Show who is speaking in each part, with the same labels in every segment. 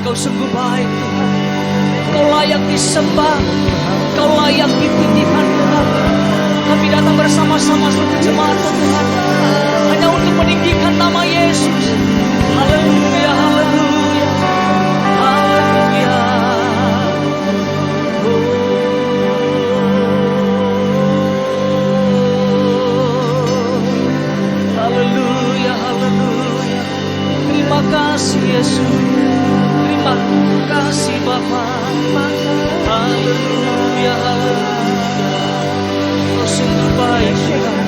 Speaker 1: Engkau sungguh baik Tuhan. Engkau layak disembah, Engkau layak ditinggikan Tuhan. Kami datang bersama-sama seluruh jemaat Tuhan, hanya untuk meninggikan nama Yesus. Haleluya, haleluya, haleluya. Haleluya, haleluya. Terima kasih Yesus. Terima kasih Bapa. Haleluya, haleluya. Kau sungguh baik Tuhan.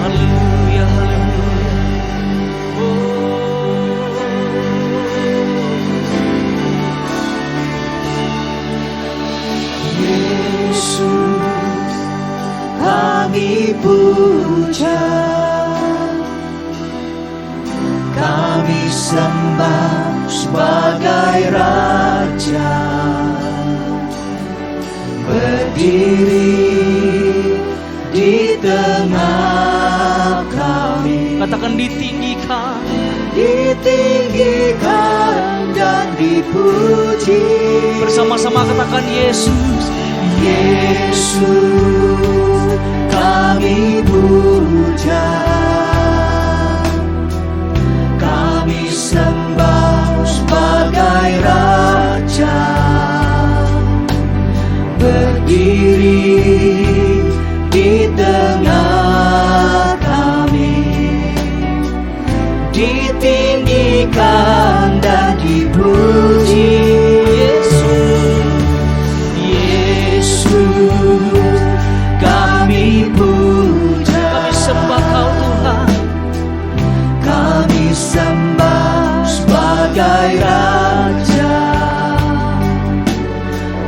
Speaker 1: Haleluya, haleluya.
Speaker 2: Yesus, kami puja, kami sembah sebagai Raja, berdiri di tengah kami.
Speaker 1: Katakan ditinggikan,
Speaker 2: ditinggikan dan dipuji.
Speaker 1: bersama-sama katakan Yesus.
Speaker 2: Yesus, kami puja, kami sembah sebagai Raja, berdiri di tengah kami, ditinggikan dan dipuji. Kami puja,
Speaker 1: kami sembah Kau Tuhan,
Speaker 2: kami sembah sebagai Raja,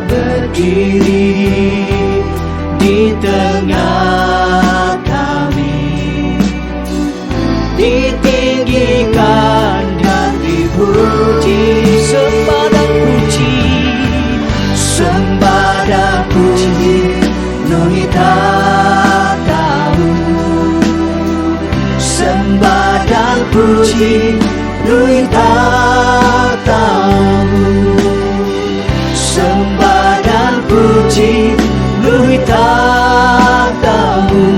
Speaker 2: berdiri di tengah kami, ditinggikan dan dipuji.
Speaker 1: sembah dan puji,
Speaker 2: sembah dan puji penuhi tatamu, sembah dan puji penuhi tatamu, sembah dan puji penuhi tatamu.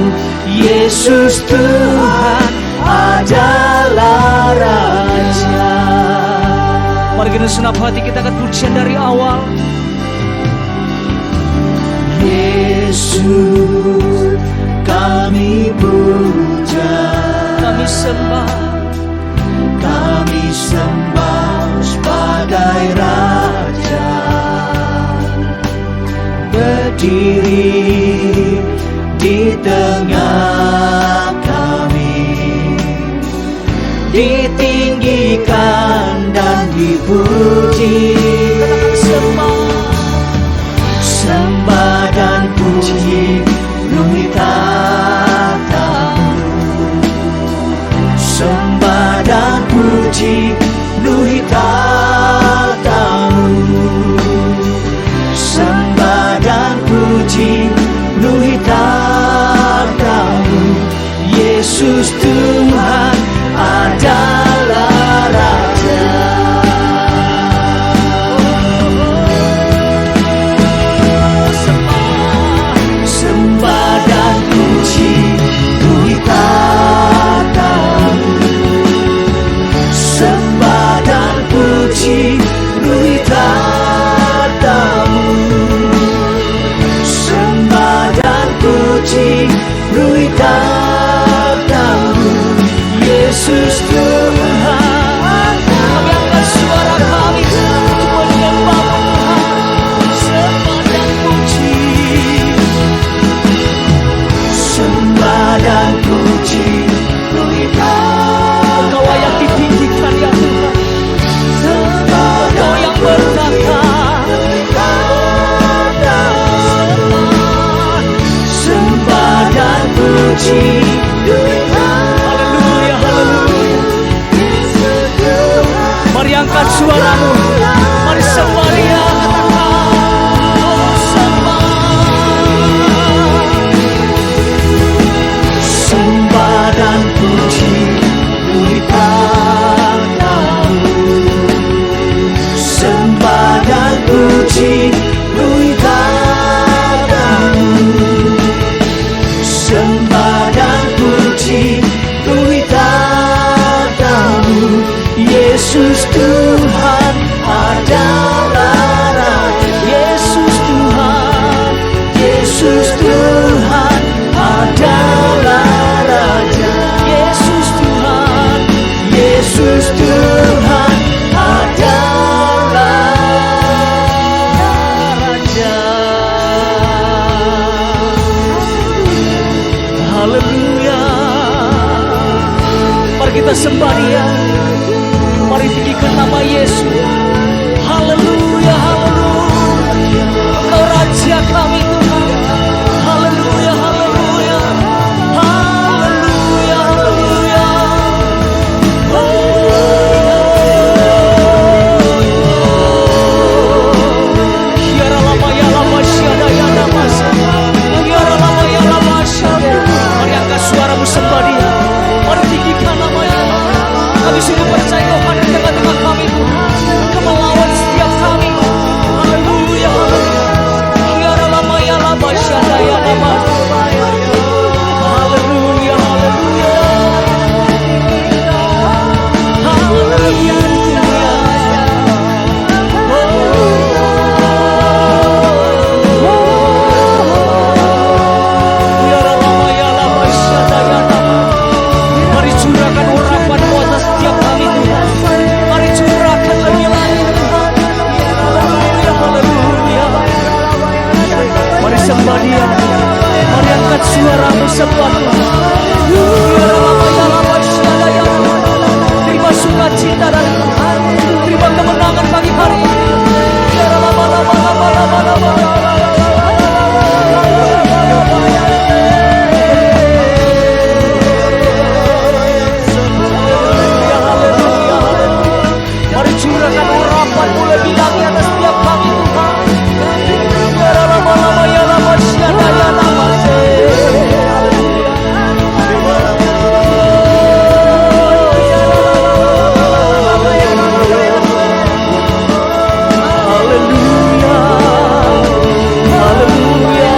Speaker 2: Yesus Tuhan adalah Raja.
Speaker 1: mari kita senap hati, kita akan pujian dari awal.
Speaker 2: Yesus, kami puja,
Speaker 1: Kami
Speaker 2: sembah sebagai Raja, berdiri di tengah kami, ditinggikan dan dipuji. Sembah dan puji penuhi tatamu, sembah dan puji penuhi tatamu, sembah dan puji penuhi tatamu. Yesus Tuhan adalah Raja. Yesus Tuhan,
Speaker 1: kami angkat suara kami untuk menyembah Tuhan, sembah dan puji,
Speaker 2: sembah dan puji penuhi tatamu.
Speaker 1: Kau yang ditinggikan ya Tuhan, Kau yang berkata,
Speaker 2: sembah dan puji.
Speaker 1: haleluya, haleluya. Mari angkat suaramu, mari sembah Dia, katakan oh sembah.
Speaker 2: Sembah dan puji penuhi tatamu, Yesus Tuhan adalah Raja. Yesus Tuhan, Yesus Tuhan adalah Raja. Yesus Tuhan, Yesus Tuhan adalah Raja. Haleluya. Mari kita sembah Dia. Mari tinggikan nama Yesus. Haleluya, haleluya. Engkau Raja kami Tuhan. Haleluya, haleluya. Haleluya, haleluya. Kiara lama ya lama syada ya lama syada. Kiara lama ya lama syada. Mari angkat suaramu sembah Dia. Mari tinggikan namanya. Kami sungguh percaya Kau hadir di tengah-tengah kami Tuhan. Kau melawan setiap kami. Haleluya, haleluya. Kiara lama ya lama syada ya lama. Haleluya, haleluya. Haleluya. Kiara lama ya lama syada ya lama. Mari curahkan urapan-Mu atas setiap kami Tuhan. Mari curahkan lebih lagi Tuhan. Haleluya, haleluya. Mari sembah Dia. Mari angkat suaramu sembah Tuhan. Kiara lama ya lama syada ya lama. Terima sukacita dari Tuhan. Terima kemenangan pagi hari ini. Kiara lama lama lama lama lama. Haleluya, haleluya, haleluya. Mari curahkan urapan-Mu lebih lagi atas setiap kami Tuhan. Kiara lama lama ya lama syada ya lama. Haleluya, haleluya.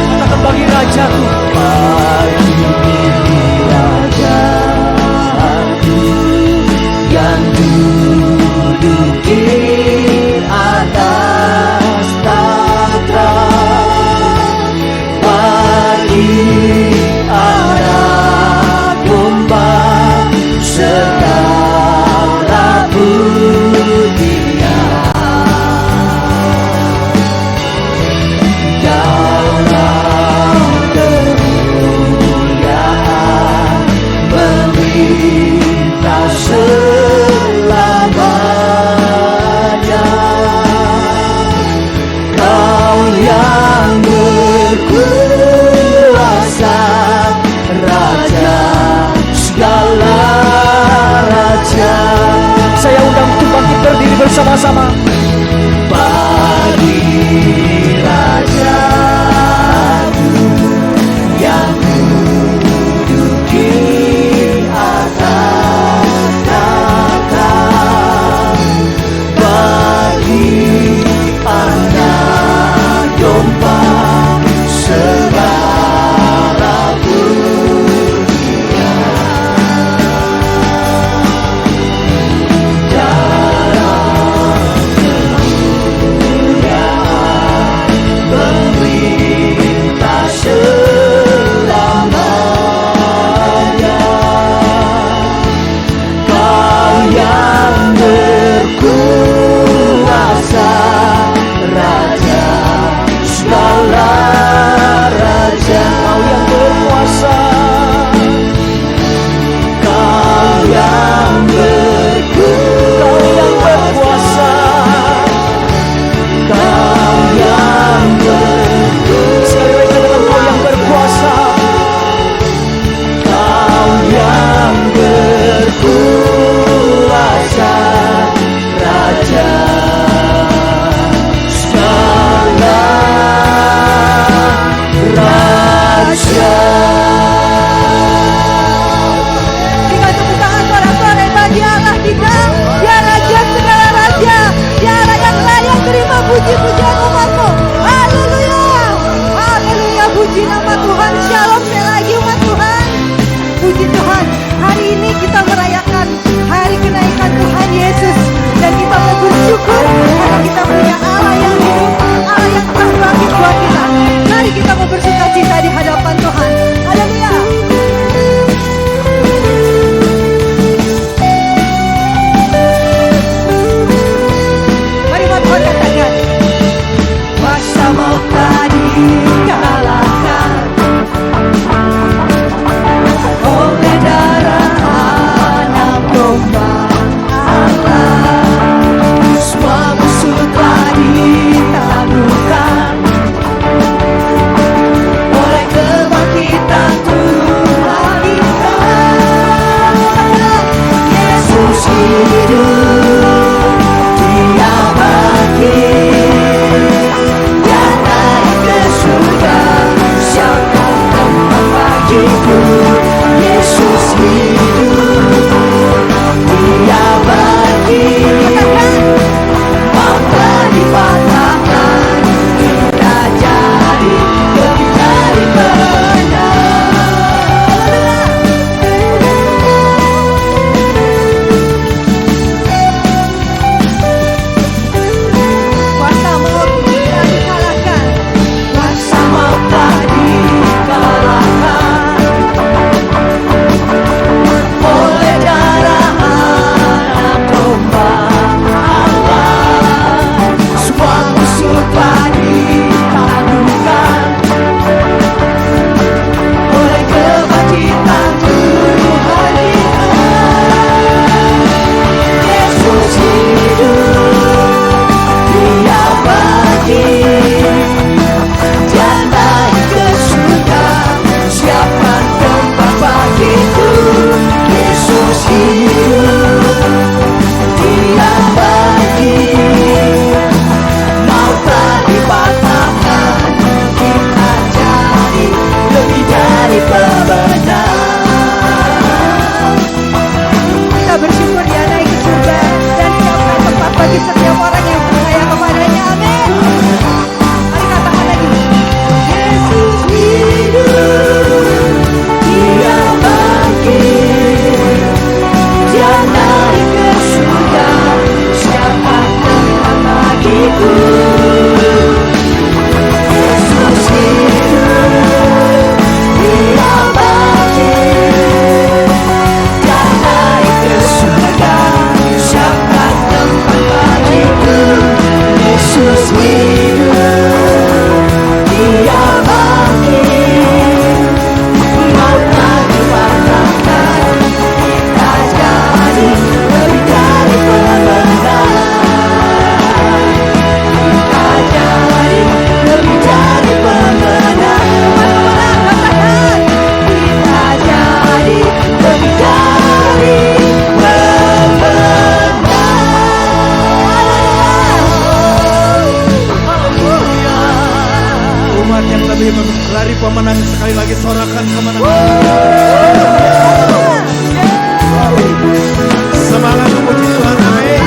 Speaker 2: Katakan bagi Rajaku, bagi Rajaku yang duduk di atas tahta, bagi anak domba segala pujian dalam kemuliaan melintas selamanya. Kau yang berkuasa, Raja segala raja. Saya undang untuk bangkit berdiri bersama-sama. Bagi Rajaku yang duduk di atas tahta, bagi anak domba segala pujian dalam hidup, Dia bangkit, Dia naik ke surga, siapkan tempat bagiku. Yesus hidup, Dia bangkit, mau dipatahkan, kita jadi lebih dari pemenang.
Speaker 3: Kuasa maut telah dikalahkan.
Speaker 2: Kuasa maut telah dikalahkan oleh darah anak domba Allah. Semua musuh telah ditaklukkan oleh kebangkitan Tuhan kita. Yesus hidup, Dia bangkit, Dia naik ke surga, siapkan tempat bagiku. Yesus hidup, Dia bangkit, mau tak dipatahkan, kita jadi lebih dari pemenang.
Speaker 3: Kita bersyukur Dia naik ke surga dan siapkan tempat bagi setiap orang yang percaya kepadanya. Amin. Mari katakan lagi.
Speaker 2: Yesus hidup, Dia bangkit, Dia naik ke surga, siapkan tempat bagiku. Yesus hidup, Dia bangkit, Dia naik ke surga, siapkan tempat bagiku. Yesus hidup, Dia bangkit, mau tak dipatahkan, kita jadi lebih dari pemenang. Kita jadi lebih dari pemenang.
Speaker 3: Katakan.
Speaker 2: Kita jadi lebih dari pemenang.
Speaker 4: Umat yang lebih dari pemenang, sekali lagi sorakan kemenangan. Semangat memuji Tuhan, amin.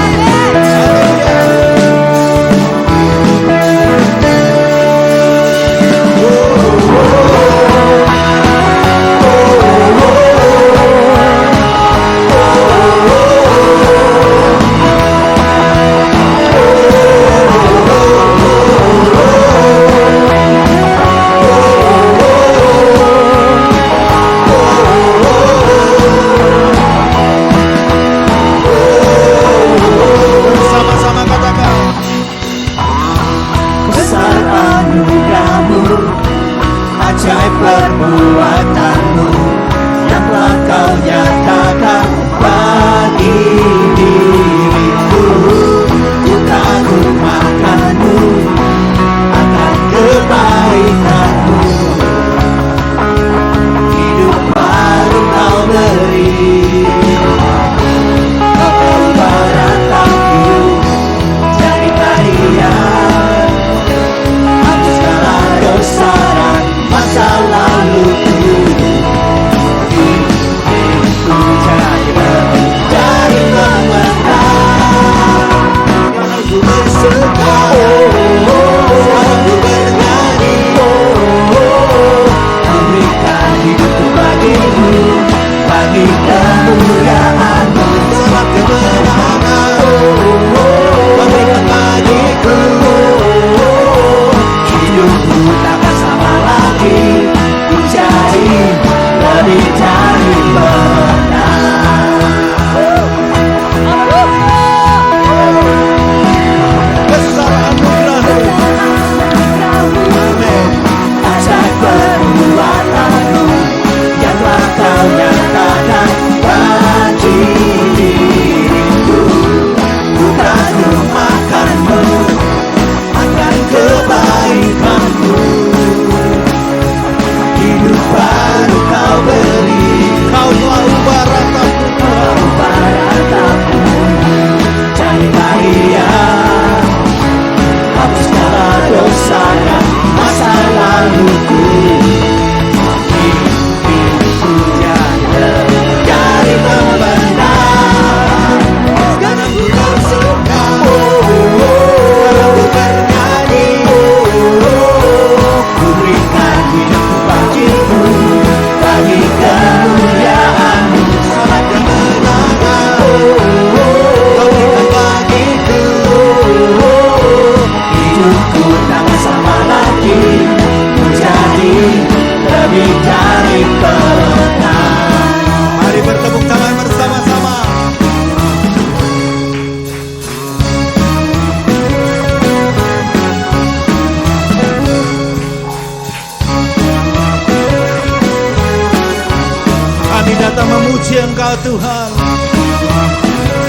Speaker 4: Engkau Tuhan.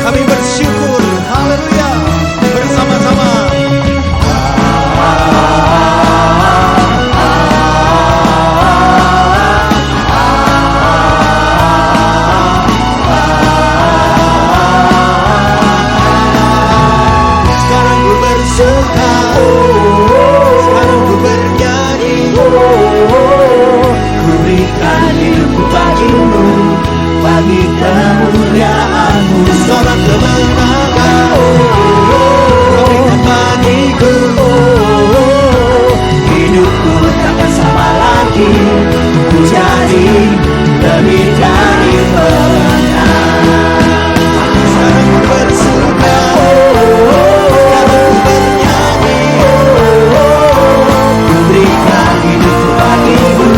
Speaker 4: Kami bersyukur, haleluya, bersama-sama. Sekarang ku bersuka, sekarang ku bernyanyi, ku berikan hidupku bagimu, bagi kemuliaan-Mu. Sorak kemenangan Kau berikan bagiku, hidupku takkan sama lagi, ku jadi lebih dari pemenang. Sekarang ku bersuka, sekarang ku bernyanyi, ku berikan hidupku bagimu,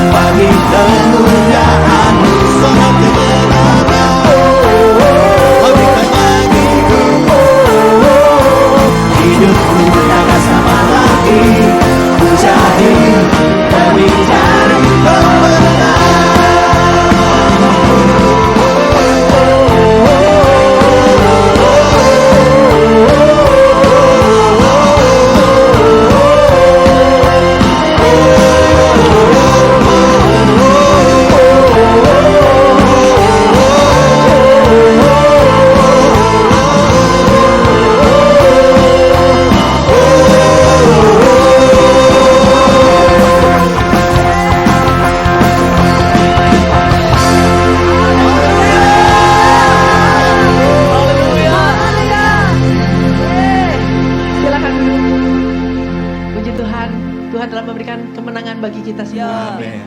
Speaker 4: bagi kemuliaan-Mu. Sorak kemenangan Kau berikan bagiku, hidupku takkan sama lagi, ku jadi lebih dari pemenang.
Speaker 3: Silakan duduk. Puji Tuhan, Tuhan telah memberikan kemenangan bagi kita semua.
Speaker 4: Amin.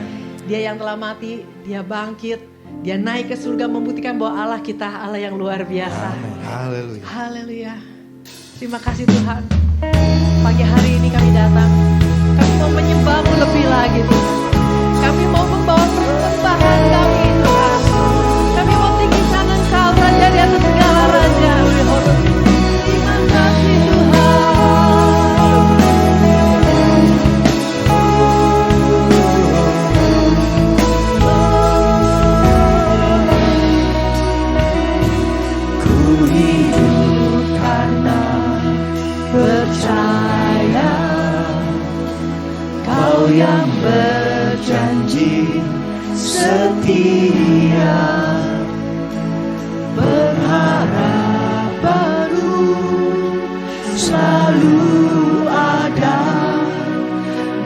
Speaker 3: Dia yang telah mati, dia bangkit, dia naik ke surga membuktikan bahwa Allah kita Allah yang luar biasa.
Speaker 4: Haleluya.
Speaker 3: Haleluya. Terima kasih Tuhan. Pagi hari ini kami datang. Kami mau menyembah-Mu lebih lagi Tuhan. Kami mau membawa persembahan kami Tuhan. Kami mau tinggikan Engkau Raja di atas segala raja. Terima kasih Tuhan. Ku hidup karena percaya Kau yang berjanji setia, berharap baru selalu ada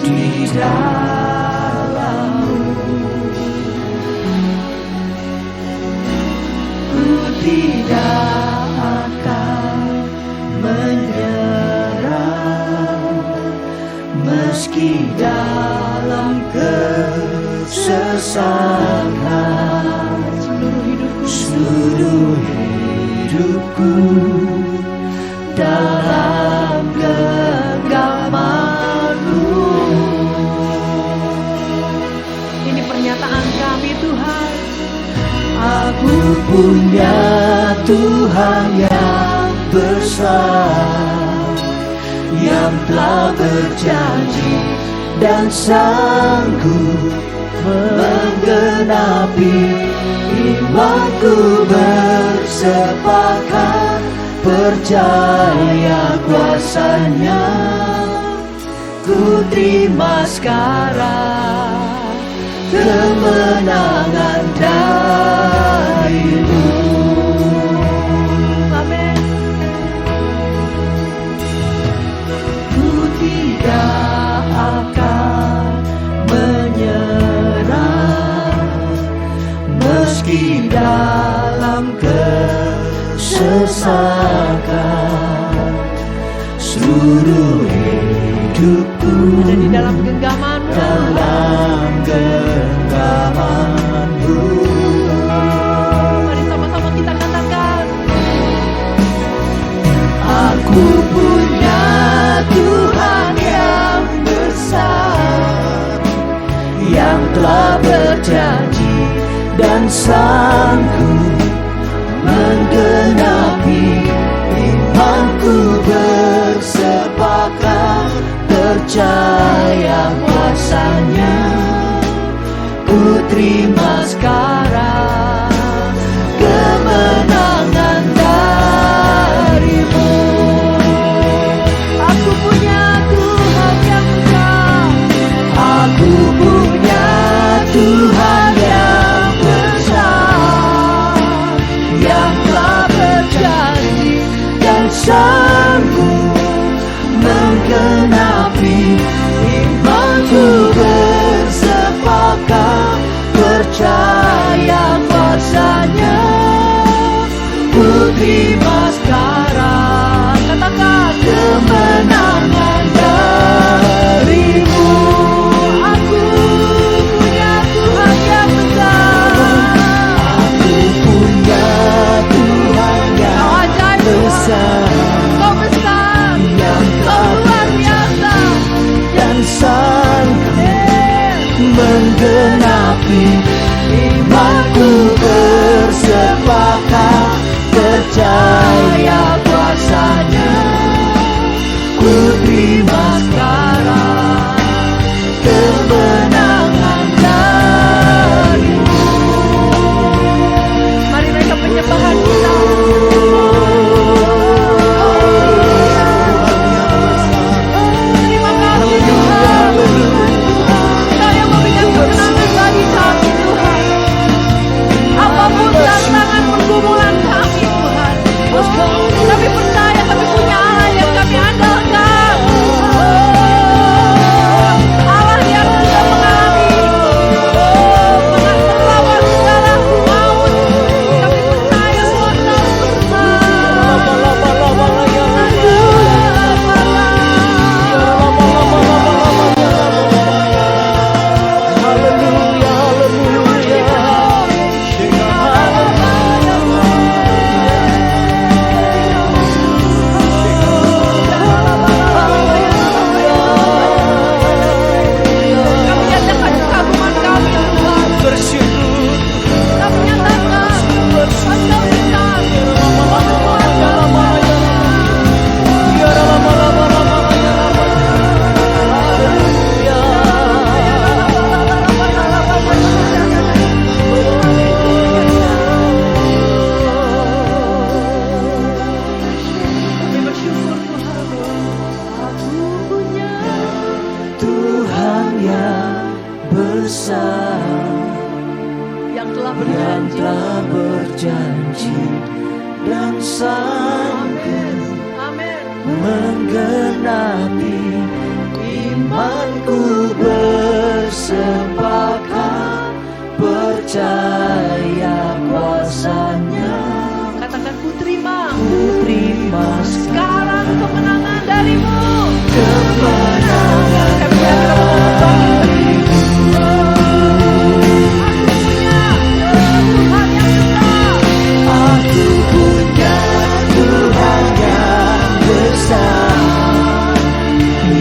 Speaker 3: di dalam-Mu. Ku tidak akan menyerah meski dalam kesesakan. Seluruh hidupku dalam genggaman-Mu. Ini pernyataan kami Tuhan. Aku punya Tuhan yang besar, yang telah berjanji dan sanggup menggenapi imanku, bersepakat percaya kuasa-Nya. Ku terima sekarang kemenangan dari-Mu. Amin. Ku tidak akan menyerah meski dalam kesesakan. Seluruh hidupku ada di dalam genggaman-Mu, dalam genggaman-Mu. Mari sama-sama kita katakan, aku punya Tuhan yang besar, yang telah berjanji dan sanggup menggenapi imanku, bersepakat percaya kuasa-Nya. Ku terima sekarang
Speaker 2: sanggup menggenapi imanku bersepakat percaya kuasanya. Ku terima sekarang, katakan kemenangan darimu. Aku punya Tuhan yang besar. Aku punya Tuhan yang besar.
Speaker 3: Kau besar,
Speaker 2: Yang
Speaker 3: kau luar biasa.
Speaker 2: dan sanggup menggenapi imanku bersepakat percaya kuasanya. Ku terima sekarang kemenangan darimu.
Speaker 3: Mari naikkan penyembahan kita. Terima kasih Tuhan. Kau yang memberikan kemenangan bagi kami Tuhan. Apapun tantangan pergumulan kami Tuhan, kami percaya kami punya Allah yang kami andalkan. Allah yang sudah mengalami melawan segala maut. Kami percaya kuasa kami nyatakan kekaguman kami Tuhan. Kami nyatakan Engkau besar. Kami bersyukur Tuhan. Aku punya
Speaker 2: Tuhan yang besar
Speaker 3: yang telah
Speaker 2: yang
Speaker 3: berjanji.
Speaker 2: telah berjanji dan sanggup
Speaker 3: Amin.
Speaker 2: menggenapi imanku bersepakat percaya kuasanya.
Speaker 3: Katakan ku terima
Speaker 2: Ku terima
Speaker 3: sekarang kemenangan darimu.
Speaker 2: kemenangan
Speaker 3: Kami nyatakan
Speaker 2: darimu.
Speaker 3: aku punya Tuhan yang besar.
Speaker 2: Aku punya Tuhan yang besar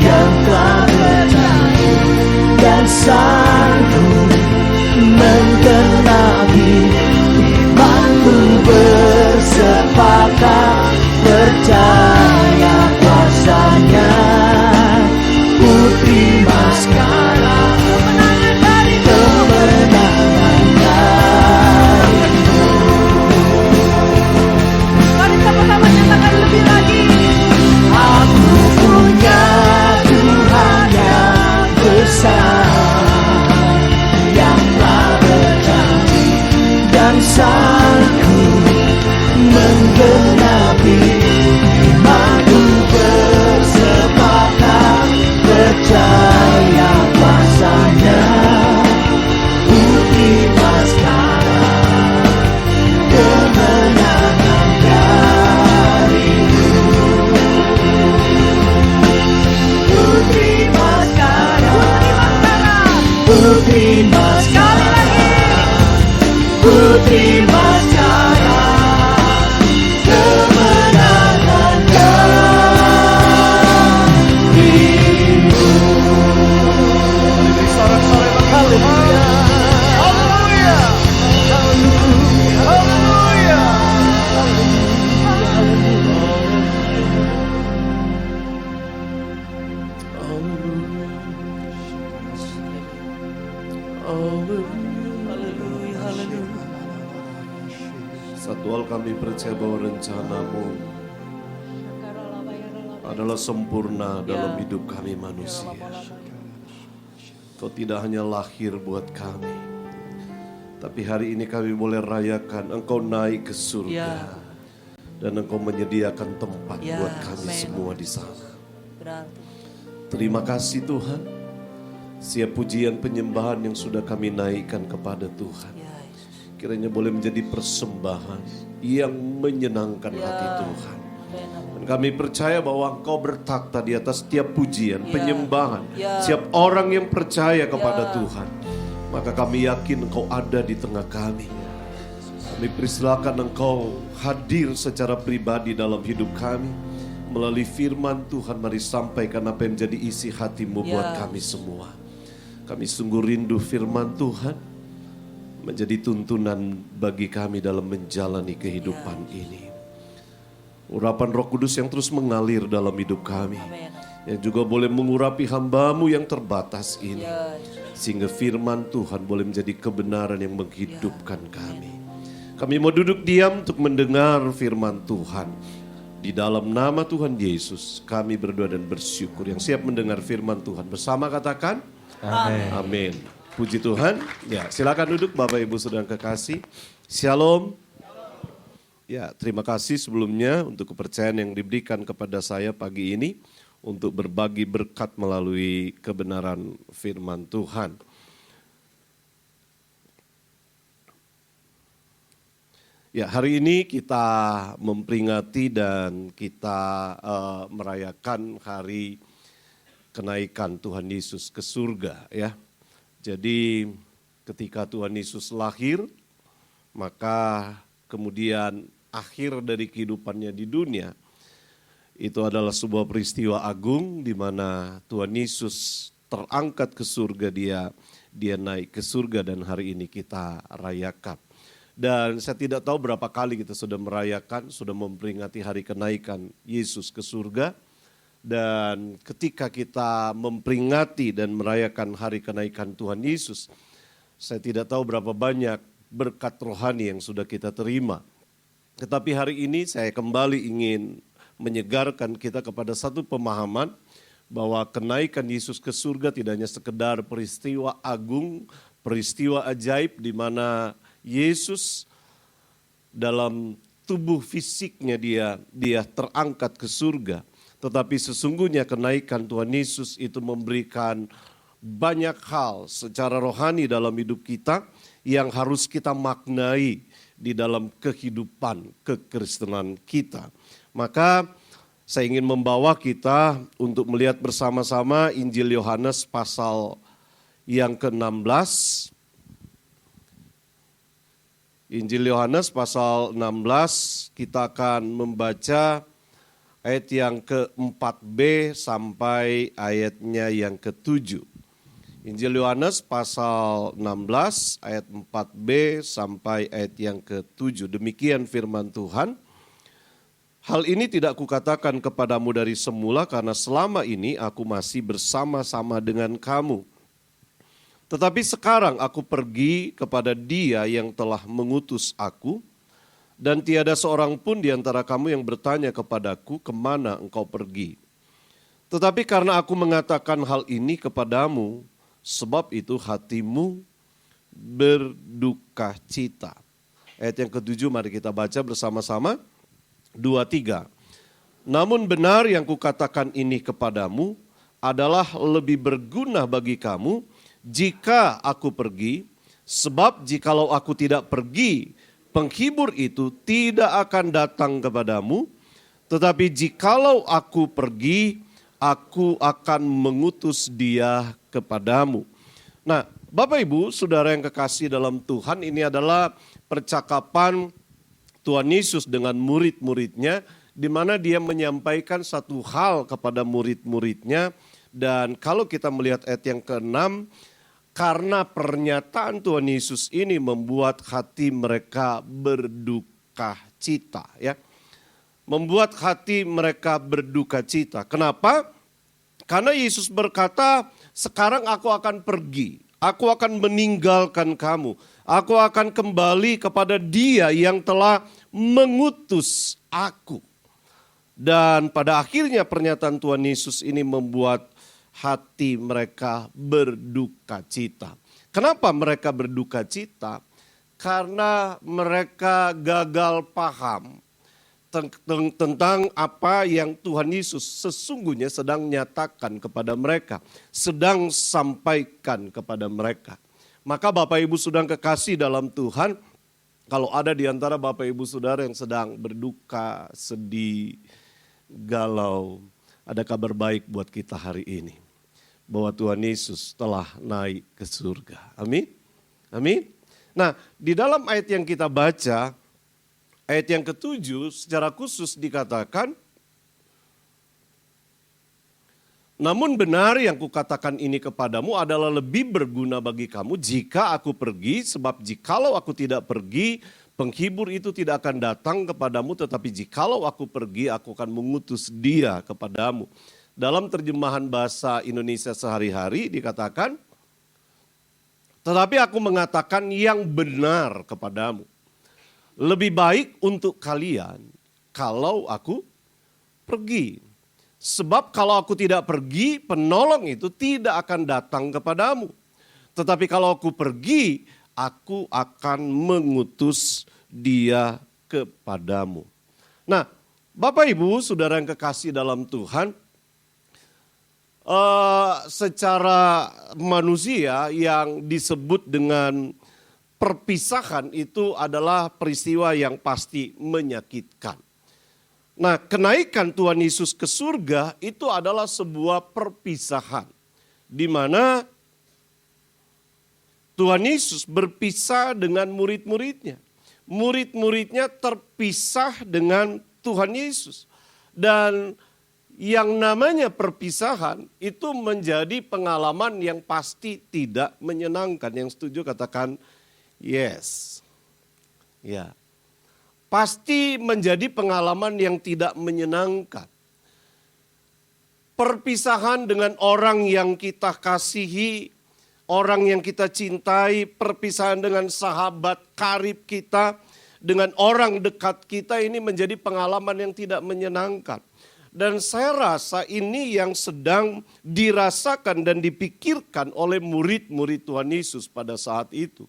Speaker 2: yang telah berjanji dan sanggup menggenapi imanku bersepakat percaya kuasanya. Ku terima sekarang
Speaker 3: Kemenangan darimu.
Speaker 2: kemenangan darimu.
Speaker 3: Mari sama-sama nyatakan lebih lagi.
Speaker 2: Aku punya Tuhan yang besar yang telah berjanji dan sanggup menggenapi imanku bersepakat percaya kuasanya. Ku terima sekarang kemenangan darimu. Ku terima sekarang, ku terima
Speaker 3: Sekali lagi.
Speaker 2: sekarang, ku terima sekarang kemenangan darimu. Haleluya.
Speaker 4: Satu hal kami percaya bahwa rencanamu adalah sempurna dalam hidup kami manusia. Kau tidak hanya lahir buat kami, tapi hari ini kami boleh rayakan Engkau naik ke surga. Dan Engkau menyediakan tempat
Speaker 1: Ya,
Speaker 4: buat kami
Speaker 1: amin.
Speaker 4: semua di sana.
Speaker 1: Benar.
Speaker 4: Terima kasih Tuhan. Siap pujian penyembahan yang sudah kami naikkan kepada Tuhan.
Speaker 1: Ya, Yesus.
Speaker 4: Kiranya boleh menjadi persembahan yang menyenangkan hati Tuhan.
Speaker 1: Amin, amin.
Speaker 4: Dan kami percaya bahwa Engkau bertakhta di atas setiap pujian, penyembahan.
Speaker 1: Ya.
Speaker 4: Setiap orang yang percaya kepada
Speaker 1: Ya.
Speaker 4: Tuhan. Maka kami yakin Engkau ada di tengah kami. Kami persilakan Engkau hadir secara pribadi dalam hidup kami. Melalui firman Tuhan, mari sampaikan apa yang menjadi isi hati-Mu buat kami semua. Kami sungguh rindu firman Tuhan menjadi tuntunan bagi kami dalam menjalani kehidupan ini. Urapan Roh Kudus yang terus mengalir dalam hidup kami.
Speaker 1: Amin.
Speaker 4: Yang juga boleh mengurapi hamba-Mu yang terbatas ini.
Speaker 1: Ya, Yesus.
Speaker 4: Sehingga firman Tuhan boleh menjadi kebenaran yang menghidupkan kami. Kami mau duduk diam untuk mendengar firman Tuhan. Di dalam nama Tuhan Yesus kami berdoa dan bersyukur. Yang siap mendengar firman Tuhan bersama katakan
Speaker 2: Amin.
Speaker 4: amin. Puji Tuhan. Ya, silakan duduk Bapak Ibu Saudara kekasih. Shalom. Ya, terima kasih sebelumnya untuk kepercayaan yang diberikan kepada saya pagi ini untuk berbagi berkat melalui kebenaran firman Tuhan. Ya, hari ini kita memperingati dan kita merayakan hari kenaikan Tuhan Yesus ke surga ya. Jadi ketika Tuhan Yesus lahir, maka kemudian akhir dari kehidupannya di dunia itu adalah sebuah peristiwa agung di mana Tuhan Yesus terangkat ke surga, dia naik ke surga dan hari ini kita rayakan. Dan saya tidak tahu berapa kali kita sudah merayakan, sudah memperingati hari kenaikan Yesus ke surga. Dan ketika kita memperingati dan merayakan hari kenaikan Tuhan Yesus, saya tidak tahu berapa banyak berkat rohani yang sudah kita terima. Tetapi hari ini saya kembali ingin menyegarkan kita kepada satu pemahaman bahwa kenaikan Yesus ke surga tidak hanya sekedar peristiwa agung, peristiwa ajaib di mana Yesus dalam tubuh fisiknya dia terangkat ke surga. Tetapi sesungguhnya kenaikan Tuhan Yesus itu memberikan banyak hal secara rohani dalam hidup kita yang harus kita maknai di dalam kehidupan kekristenan kita. Maka saya ingin membawa kita untuk melihat bersama-sama Injil Yohanes pasal yang ke-16. Injil Yohanes pasal 16 kita akan membaca ayat yang ke-4b sampai ayatnya yang ke-7. Injil Yohanes pasal 16 ayat 4b sampai ayat yang ke-7. Demikian firman Tuhan. Hal ini tidak kukatakan kepadamu dari semula karena selama ini aku masih bersama-sama dengan kamu. Tetapi sekarang aku pergi kepada Dia yang telah mengutus aku, dan tiada seorang pun di antara kamu yang bertanya kepadaku, kemana engkau pergi? Tetapi karena aku mengatakan hal ini kepadamu, sebab itu hatimu berduka cita. Ayat yang ke-7 mari kita baca bersama-sama. 2-3. Namun benar yang kukatakan ini kepadamu adalah lebih berguna bagi kamu jika aku pergi, sebab jikalau aku tidak pergi, penghibur itu tidak akan datang kepadamu, tetapi jikalau aku pergi, aku akan mengutus Dia kepadamu. Nah, Bapak Ibu, saudara yang kekasih dalam Tuhan, ini adalah percakapan Tuhan Yesus dengan murid-muridnya, di mana Dia menyampaikan satu hal kepada murid-muridnya. Dan kalau kita melihat ayat yang ke-6, karena pernyataan Tuhan Yesus ini membuat hati mereka berduka cita. Ya. Membuat hati mereka berduka cita. Kenapa? Karena Yesus berkata, sekarang aku akan pergi. Aku akan meninggalkan kamu. Aku akan kembali kepada Dia yang telah mengutus aku. Dan pada akhirnya pernyataan Tuhan Yesus ini membuat hati mereka berduka cita. Kenapa mereka berduka cita? Karena mereka gagal paham tentang apa yang Tuhan Yesus sesungguhnya sedang nyatakan kepada mereka, sedang sampaikan kepada mereka. Maka Bapak Ibu Saudara kekasih dalam Tuhan, kalau ada di antara Bapak Ibu Saudara yang sedang berduka, sedih, galau, ada kabar baik buat kita hari ini. Bahwa Tuhan Yesus telah naik ke surga. Amin. Amin. Nah, di dalam ayat yang kita baca, ayat yang ke-7 secara khusus dikatakan, namun benar yang kukatakan ini kepadamu adalah lebih berguna bagi kamu jika aku pergi, sebab jikalau aku tidak pergi, penghibur itu tidak akan datang kepadamu, tetapi jikalau aku pergi, aku akan mengutus dia kepadamu. Dalam terjemahan bahasa Indonesia sehari-hari dikatakan, tetapi aku mengatakan yang benar kepadamu. Lebih baik untuk kalian kalau aku pergi. Sebab kalau aku tidak pergi, penolong itu tidak akan datang kepadamu. Tetapi kalau aku pergi, aku akan mengutus dia kepadamu. Nah, Bapak Ibu, saudara yang kekasih dalam Tuhan, secara manusia yang disebut dengan perpisahan itu adalah peristiwa yang pasti menyakitkan. Nah, kenaikan Tuhan Yesus ke surga itu adalah sebuah perpisahan, di mana Tuhan Yesus berpisah dengan murid-muridnya. Murid-muridnya terpisah dengan Tuhan Yesus. Dan yang namanya perpisahan itu menjadi pengalaman yang pasti tidak menyenangkan. Yang setuju katakan yes. Ya. Pasti menjadi pengalaman yang tidak menyenangkan. Perpisahan dengan orang yang kita kasihi, orang yang kita cintai, perpisahan dengan sahabat karib kita, dengan orang dekat kita, ini menjadi pengalaman yang tidak menyenangkan. Dan saya rasa ini yang sedang dirasakan dan dipikirkan oleh murid-murid Tuhan Yesus pada saat itu.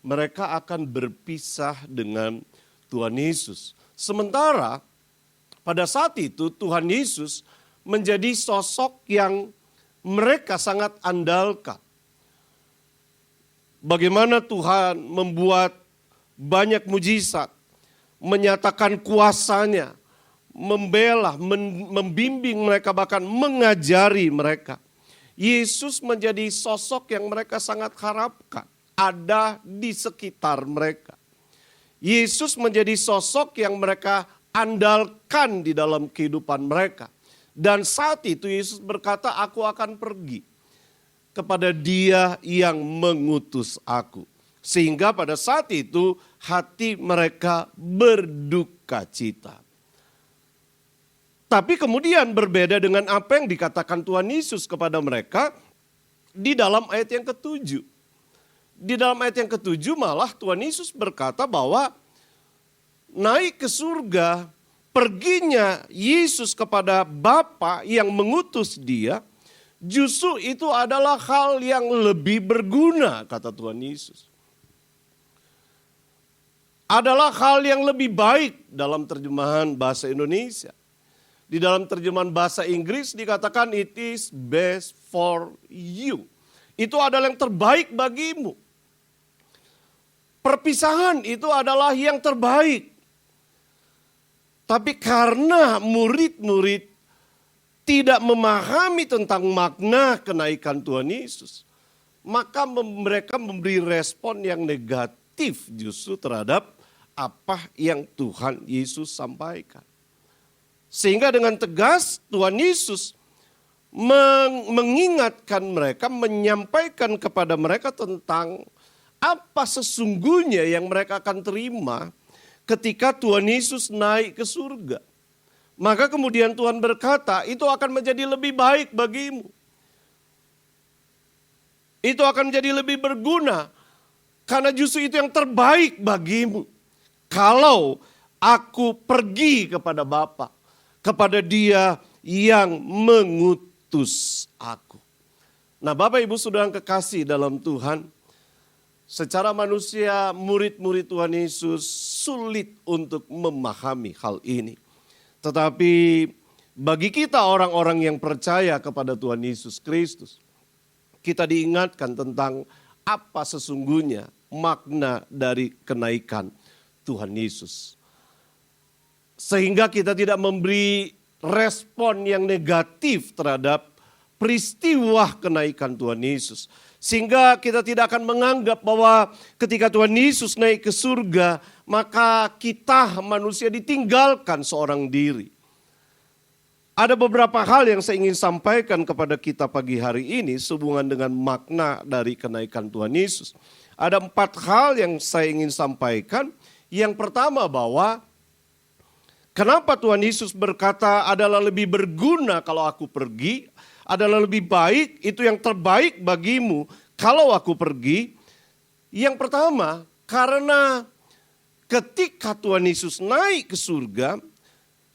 Speaker 4: Mereka akan berpisah dengan Tuhan Yesus. Sementara pada saat itu Tuhan Yesus menjadi sosok yang mereka sangat andalkan. Bagaimana Tuhan membuat banyak mujizat, menyatakan kuasanya, membela, membimbing mereka, bahkan mengajari mereka. Yesus menjadi sosok yang mereka sangat harapkan ada di sekitar mereka. Yesus menjadi sosok yang mereka andalkan di dalam kehidupan mereka. Dan saat itu Yesus berkata, aku akan pergi kepada Dia yang mengutus aku. Sehingga pada saat itu hati mereka berduka cita. Tapi kemudian berbeda dengan apa yang dikatakan Tuhan Yesus kepada mereka di dalam ayat yang ke-7. Di dalam ayat yang ke-7 malah Tuhan Yesus berkata bahwa naik ke surga, perginya Yesus kepada Bapa yang mengutus dia, justru itu adalah hal yang lebih berguna, kata Tuhan Yesus. Adalah hal yang lebih baik dalam terjemahan bahasa Indonesia. Di dalam terjemahan bahasa Inggris dikatakan it is best for you. Itu adalah yang terbaik bagimu. Perpisahan itu adalah yang terbaik. Tapi karena murid-murid tidak memahami tentang makna kenaikan Tuhan Yesus, maka mereka memberi respon yang negatif justru terhadap apa yang Tuhan Yesus sampaikan. Sehingga dengan tegas Tuhan Yesus mengingatkan mereka, menyampaikan kepada mereka tentang apa sesungguhnya yang mereka akan terima ketika Tuhan Yesus naik ke surga. Maka kemudian Tuhan berkata, itu akan menjadi lebih baik bagimu. Itu akan menjadi lebih berguna. Karena justru itu yang terbaik bagimu. Kalau aku pergi kepada Bapa, kepada Dia yang mengutus aku. Nah, Bapak Ibu Saudara yang kekasih dalam Tuhan, secara manusia murid-murid Tuhan Yesus sulit untuk memahami hal ini. Tetapi bagi kita orang-orang yang percaya kepada Tuhan Yesus Kristus, kita diingatkan tentang apa sesungguhnya makna dari kenaikan Tuhan Yesus. Sehingga kita tidak memberi respon yang negatif terhadap peristiwa kenaikan Tuhan Yesus. Sehingga kita tidak akan menganggap bahwa ketika Tuhan Yesus naik ke surga, maka kita manusia ditinggalkan seorang diri. Ada beberapa hal yang saya ingin sampaikan kepada kita pagi hari ini sehubungan dengan makna dari kenaikan Tuhan Yesus. Ada 4 hal yang saya ingin sampaikan. Yang pertama bahwa kenapa Tuhan Yesus berkata adalah lebih berguna kalau aku pergi, adalah lebih baik, itu yang terbaik bagimu kalau aku pergi. Yang pertama, karena ketika Tuhan Yesus naik ke surga,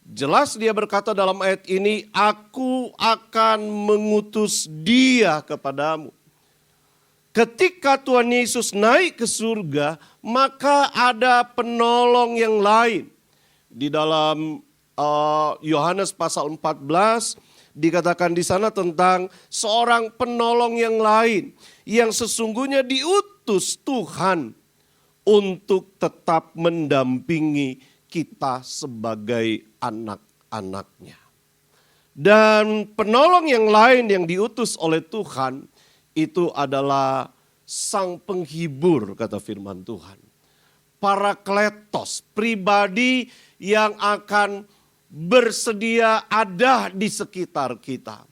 Speaker 4: jelas dia berkata dalam ayat ini, aku akan mengutus dia kepadamu. Ketika Tuhan Yesus naik ke surga, maka ada penolong yang lain. Di dalam Yohanes pasal 14 dikatakan di sana tentang seorang penolong yang lain yang sesungguhnya diutus Tuhan untuk tetap mendampingi kita sebagai anak-anaknya. Dan penolong yang lain yang diutus oleh Tuhan itu adalah sang penghibur, kata firman Tuhan. Parakletos, pribadi yang akan bersedia ada di sekitar kita.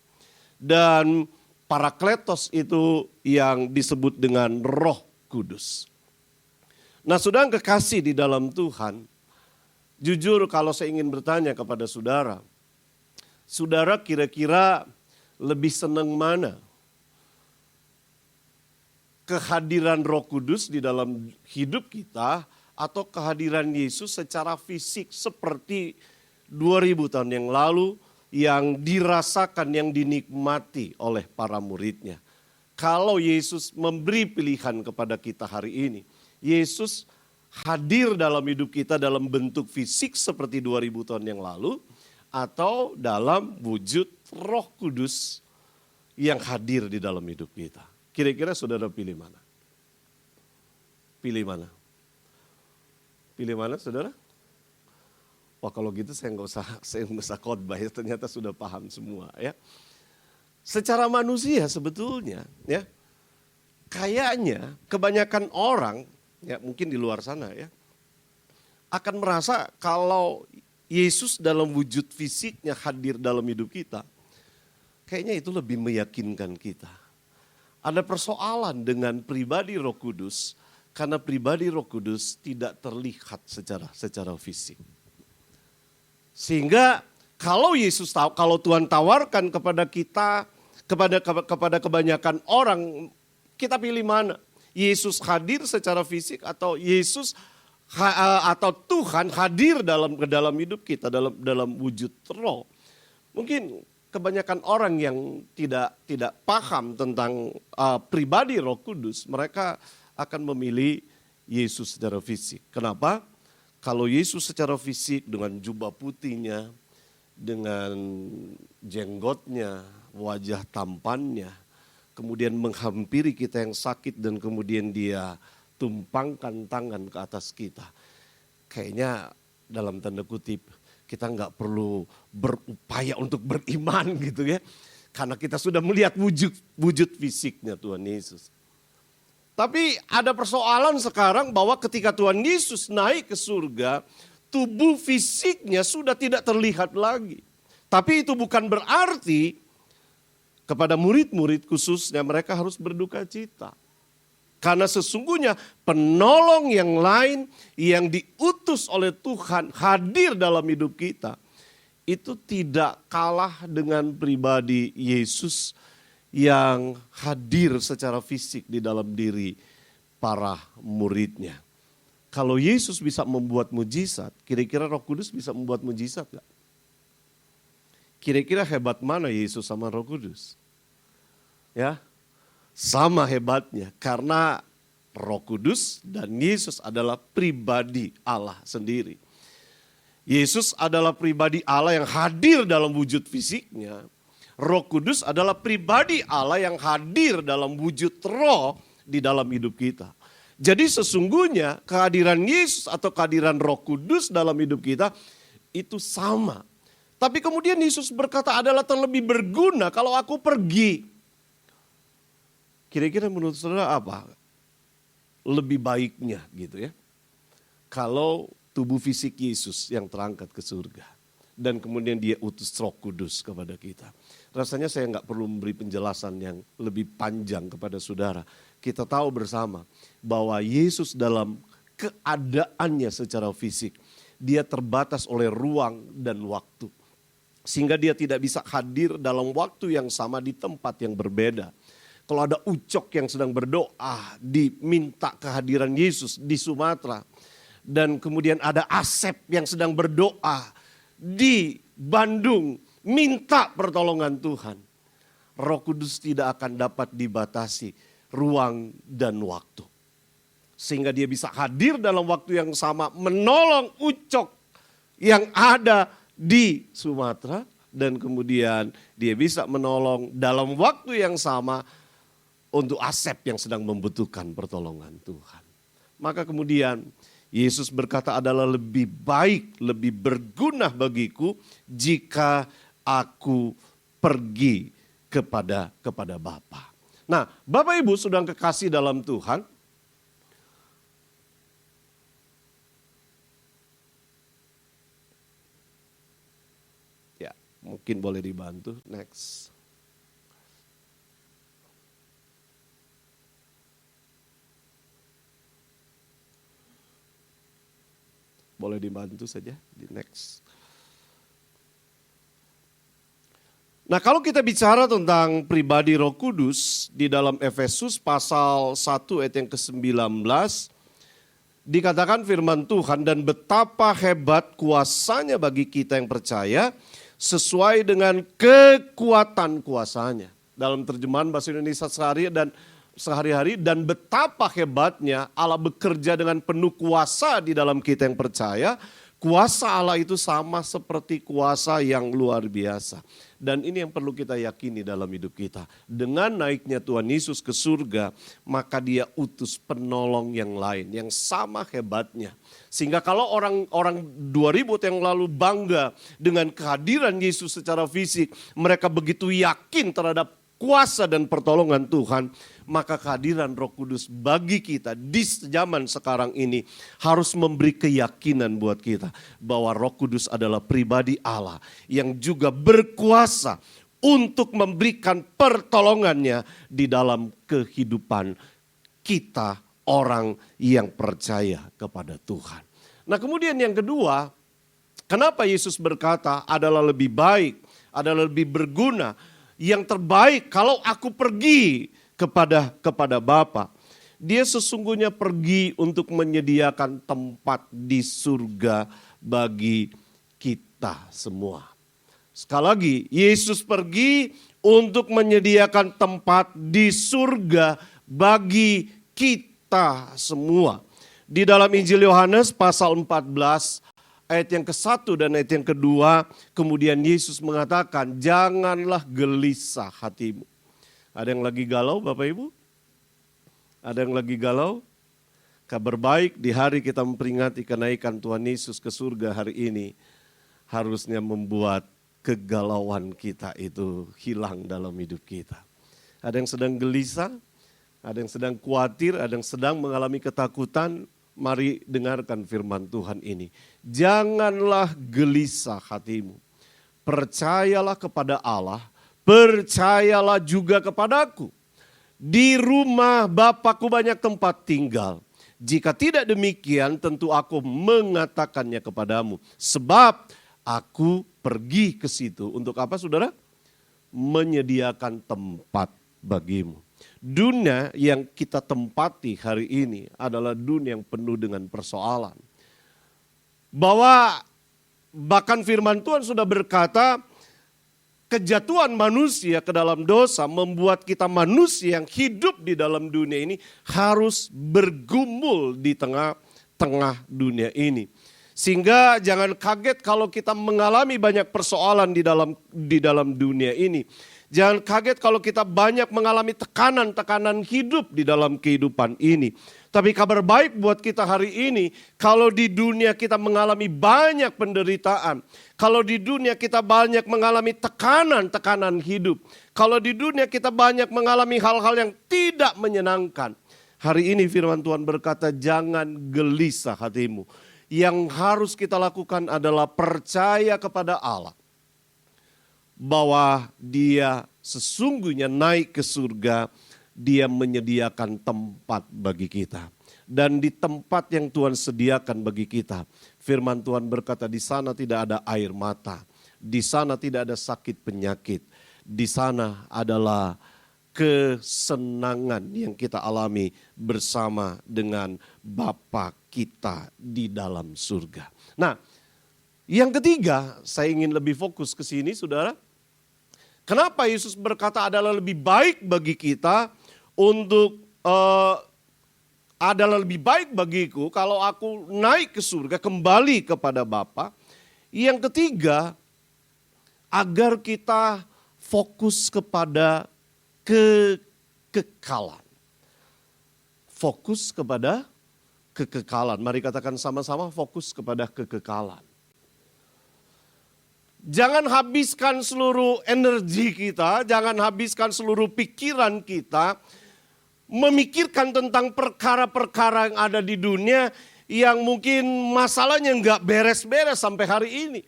Speaker 4: Dan Parakletos itu yang disebut dengan Roh Kudus. Nah, saudara kekasih di dalam Tuhan, jujur kalau saya ingin bertanya kepada saudara, saudara kira-kira lebih senang mana? Kehadiran Roh Kudus di dalam hidup kita atau kehadiran Yesus secara fisik seperti 2000 tahun yang lalu yang dirasakan, yang dinikmati oleh para muridnya. Kalau Yesus memberi pilihan kepada kita hari ini, Yesus hadir dalam hidup kita dalam bentuk fisik seperti 2000 tahun yang lalu atau dalam wujud Roh Kudus yang hadir di dalam hidup kita. Kira-kira saudara pilih mana? Pilih mana? Pilih mana saudara? Wah, kalau gitu saya nggak usah khotbah ya, ternyata sudah paham semua ya. Secara manusia sebetulnya ya, kayaknya kebanyakan orang ya mungkin di luar sana ya akan merasa kalau Yesus dalam wujud fisiknya hadir dalam hidup kita, kayaknya itu lebih meyakinkan kita. Ada persoalan dengan pribadi Roh Kudus karena pribadi Roh Kudus tidak terlihat secara fisik. Sehingga kalau Tuhan tawarkan kepada kita, kepada kebanyakan orang, kita pilih mana? Yesus hadir secara fisik atau atau Tuhan hadir dalam hidup kita dalam wujud roh. Mungkin kebanyakan orang yang tidak paham tentang pribadi Roh Kudus, mereka akan memilih Yesus secara fisik. Kenapa? Kalau Yesus secara fisik dengan jubah putihnya, dengan jenggotnya, wajah tampannya, kemudian menghampiri kita yang sakit dan kemudian dia tumpangkan tangan ke atas kita. Kayaknya dalam tanda kutip kita nggak perlu berupaya untuk beriman gitu ya. Karena kita sudah melihat wujud fisiknya Tuhan Yesus. Tapi ada persoalan sekarang bahwa ketika Tuhan Yesus naik ke surga, tubuh fisiknya sudah tidak terlihat lagi. Tapi itu bukan berarti kepada murid-murid khususnya mereka harus berduka cita. Karena sesungguhnya penolong yang lain yang diutus oleh Tuhan hadir dalam hidup kita. Itu tidak kalah dengan pribadi Yesus yang hadir secara fisik di dalam diri para muridnya. Kalau Yesus bisa membuat mujizat, kira-kira Roh Kudus bisa membuat mujizat gak? Kira-kira hebat mana Yesus sama Roh Kudus? Ya, sama hebatnya karena Roh Kudus dan Yesus adalah pribadi Allah sendiri. Yesus adalah pribadi Allah yang hadir dalam wujud fisiknya. Roh Kudus adalah pribadi Allah yang hadir dalam wujud roh di dalam hidup kita. Jadi sesungguhnya kehadiran Yesus atau kehadiran Roh Kudus dalam hidup kita itu sama. Tapi kemudian Yesus berkata adalah terlebih berguna kalau aku pergi. Kira-kira menurut saudara apa? Lebih baiknya gitu ya. Kalau tubuh fisik Yesus yang terangkat ke surga. Dan kemudian dia utus Roh Kudus kepada kita. Rasanya saya nggak perlu memberi penjelasan yang lebih panjang kepada saudara. Kita tahu bersama bahwa Yesus dalam keadaannya secara fisik. Dia terbatas oleh ruang dan waktu. Sehingga dia tidak bisa hadir dalam waktu yang sama di tempat yang berbeda. Kalau ada Ucok yang sedang berdoa, diminta kehadiran Yesus di Sumatera. Dan kemudian ada Asep yang sedang berdoa di Bandung, minta pertolongan Tuhan. Roh Kudus tidak akan dapat dibatasi ruang dan waktu. Sehingga dia bisa hadir dalam waktu yang sama menolong Ucok yang ada di Sumatera. Dan kemudian dia bisa menolong dalam waktu yang sama untuk Asep yang sedang membutuhkan pertolongan Tuhan. Maka kemudian Yesus berkata adalah lebih baik, lebih berguna bagiku jika aku pergi kepada Bapa. Nah, Bapak Ibu sudah kekasih dalam Tuhan. Ya, mungkin boleh dibantu. Next. Boleh dibantu saja di next. Nah, kalau kita bicara tentang pribadi Roh Kudus di dalam Efesus pasal 1 ayat yang ke-19 dikatakan firman Tuhan, dan betapa hebat kuasanya bagi kita yang percaya sesuai dengan kekuatan kuasanya. Dalam terjemahan bahasa Indonesia sehari-hari, dan betapa hebatnya Allah bekerja dengan penuh kuasa di dalam kita yang percaya. Kuasa Allah itu sama seperti kuasa yang luar biasa. Dan ini yang perlu kita yakini dalam hidup kita. Dengan naiknya Tuhan Yesus ke surga, maka dia utus penolong yang lain yang sama hebatnya. Sehingga kalau orang 2000 yang lalu bangga dengan kehadiran Yesus secara fisik, mereka begitu yakin terhadap kuasa dan pertolongan Tuhan, maka kehadiran Roh Kudus bagi kita di zaman sekarang ini harus memberi keyakinan buat kita bahwa Roh Kudus adalah pribadi Allah yang juga berkuasa untuk memberikan pertolongannya di dalam kehidupan kita orang yang percaya kepada Tuhan. Nah, kemudian yang kedua, kenapa Yesus berkata adalah lebih baik, adalah lebih berguna, yang terbaik kalau aku pergi kepada Bapa. Dia sesungguhnya pergi untuk menyediakan tempat di surga bagi kita semua. Sekali lagi, Yesus pergi untuk menyediakan tempat di surga bagi kita semua. Di dalam Injil Yohanes pasal 14 ayat yang ke-1 dan ayat yang ke-2, kemudian Yesus mengatakan, janganlah gelisah hatimu. Ada yang lagi galau Bapak Ibu? Ada yang lagi galau? Kabar baik di hari kita memperingati kenaikan Tuhan Yesus ke surga hari ini, harusnya membuat kegalauan kita itu hilang dalam hidup kita. Ada yang sedang gelisah, ada yang sedang khawatir, ada yang sedang mengalami ketakutan. Mari dengarkan firman Tuhan ini. Janganlah gelisah hatimu. Percayalah kepada Allah, percayalah juga kepadaku. Di rumah Bapakku banyak tempat tinggal. Jika tidak demikian tentu aku mengatakannya kepadamu. Sebab aku pergi ke situ. Untuk apa saudara? Menyediakan tempat bagimu. Dunia yang kita tempati hari ini adalah dunia yang penuh dengan persoalan. Bahwa bahkan firman Tuhan sudah berkata, kejatuhan manusia ke dalam dosa membuat kita manusia yang hidup di dalam dunia ini harus bergumul di tengah-tengah dunia ini. Sehingga jangan kaget kalau kita mengalami banyak persoalan di dalam dunia ini. Jangan kaget kalau kita banyak mengalami tekanan-tekanan hidup di dalam kehidupan ini. Tapi kabar baik buat kita hari ini, kalau di dunia kita mengalami banyak penderitaan, kalau di dunia kita banyak mengalami tekanan-tekanan hidup, kalau di dunia kita banyak mengalami hal-hal yang tidak menyenangkan. Hari ini firman Tuhan berkata, jangan gelisah hatimu. Yang harus kita lakukan adalah percaya kepada Allah. Bahwa Dia sesungguhnya naik ke surga, Dia menyediakan tempat bagi kita. Dan di tempat yang Tuhan sediakan bagi kita, firman Tuhan berkata di sana tidak ada air mata, di sana tidak ada sakit penyakit, di sana adalah kesenangan yang kita alami bersama dengan Bapa kita di dalam surga. Nah, yang ketiga, saya ingin lebih fokus ke sini, saudara. Kenapa Yesus berkata adalah lebih baik bagi kita untuk adalah lebih baik bagiku kalau aku naik ke surga kembali kepada Bapa. Yang ketiga, agar kita fokus kepada kekekalan. Fokus kepada kekekalan. Mari katakan sama-sama, fokus kepada kekekalan. Jangan habiskan seluruh energi kita, jangan habiskan seluruh pikiran kita memikirkan tentang perkara-perkara yang ada di dunia yang mungkin masalahnya nggak beres-beres sampai hari ini.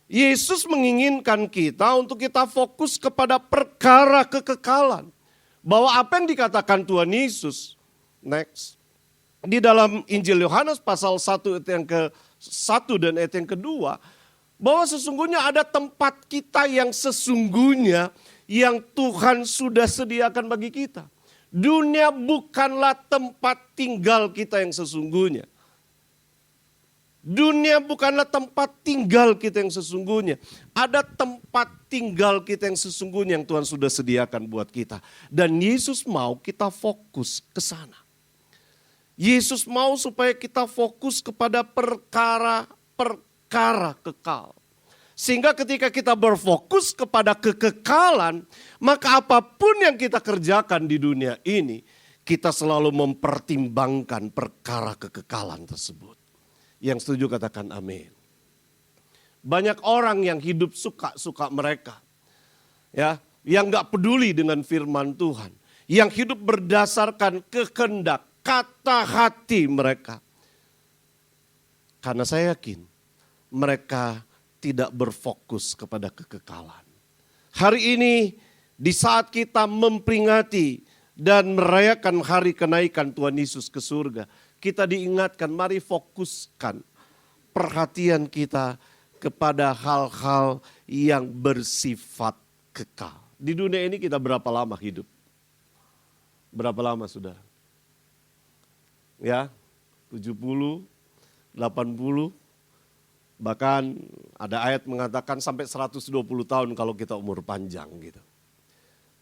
Speaker 4: Yesus menginginkan kita untuk kita fokus kepada perkara kekekalan. Bahwa apa yang dikatakan Tuhan Yesus, next, di dalam Injil Yohanes pasal 1 ayat yang ke-1 dan ayat yang kedua, bahwa sesungguhnya ada tempat kita yang sesungguhnya yang Tuhan sudah sediakan bagi kita. Dunia bukanlah tempat tinggal kita yang sesungguhnya. Dunia bukanlah tempat tinggal kita yang sesungguhnya. Ada tempat tinggal kita yang sesungguhnya yang Tuhan sudah sediakan buat kita. Dan Yesus mau kita fokus ke sana. Yesus mau supaya kita fokus kepada perkara kekal. Sehingga ketika kita berfokus kepada kekekalan, maka apapun yang kita kerjakan di dunia ini, kita selalu mempertimbangkan perkara kekekalan tersebut. Yang setuju katakan amin. Banyak orang yang hidup suka-suka mereka. Ya, yang gak peduli dengan firman Tuhan. Yang hidup berdasarkan kehendak, kata hati mereka. Karena saya yakin mereka tidak berfokus kepada kekekalan. Hari ini di saat kita memperingati dan merayakan hari kenaikan Tuhan Yesus ke surga, kita diingatkan, mari fokuskan perhatian kita kepada hal-hal yang bersifat kekal. Di dunia ini kita berapa lama hidup? Berapa lama, saudara? Ya, 70, 80, bahkan ada ayat mengatakan sampai 120 tahun kalau kita umur panjang gitu.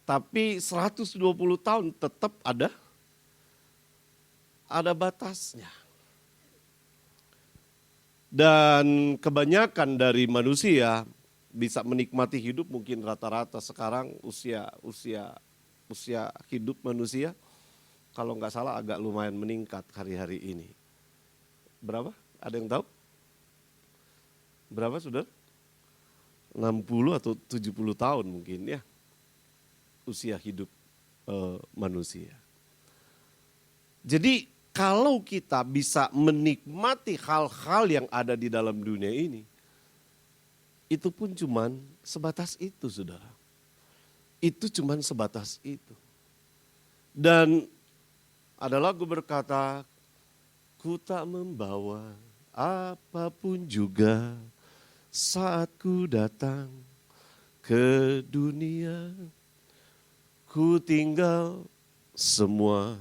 Speaker 4: Tapi 120 tahun tetap ada batasnya. Dan kebanyakan dari manusia bisa menikmati hidup mungkin rata-rata sekarang usia hidup manusia kalau nggak salah agak lumayan meningkat hari-hari ini. Berapa? Ada yang tahu? Berapa sudah? 60 atau 70 tahun mungkin ya usia hidup manusia. Jadi kalau kita bisa menikmati hal-hal yang ada di dalam dunia ini, itu pun cuman sebatas itu, saudara. Itu cuman sebatas itu. Dan ada lagu berkata, ku tak membawa apapun juga saat ku datang ke dunia. Ku tinggal semua.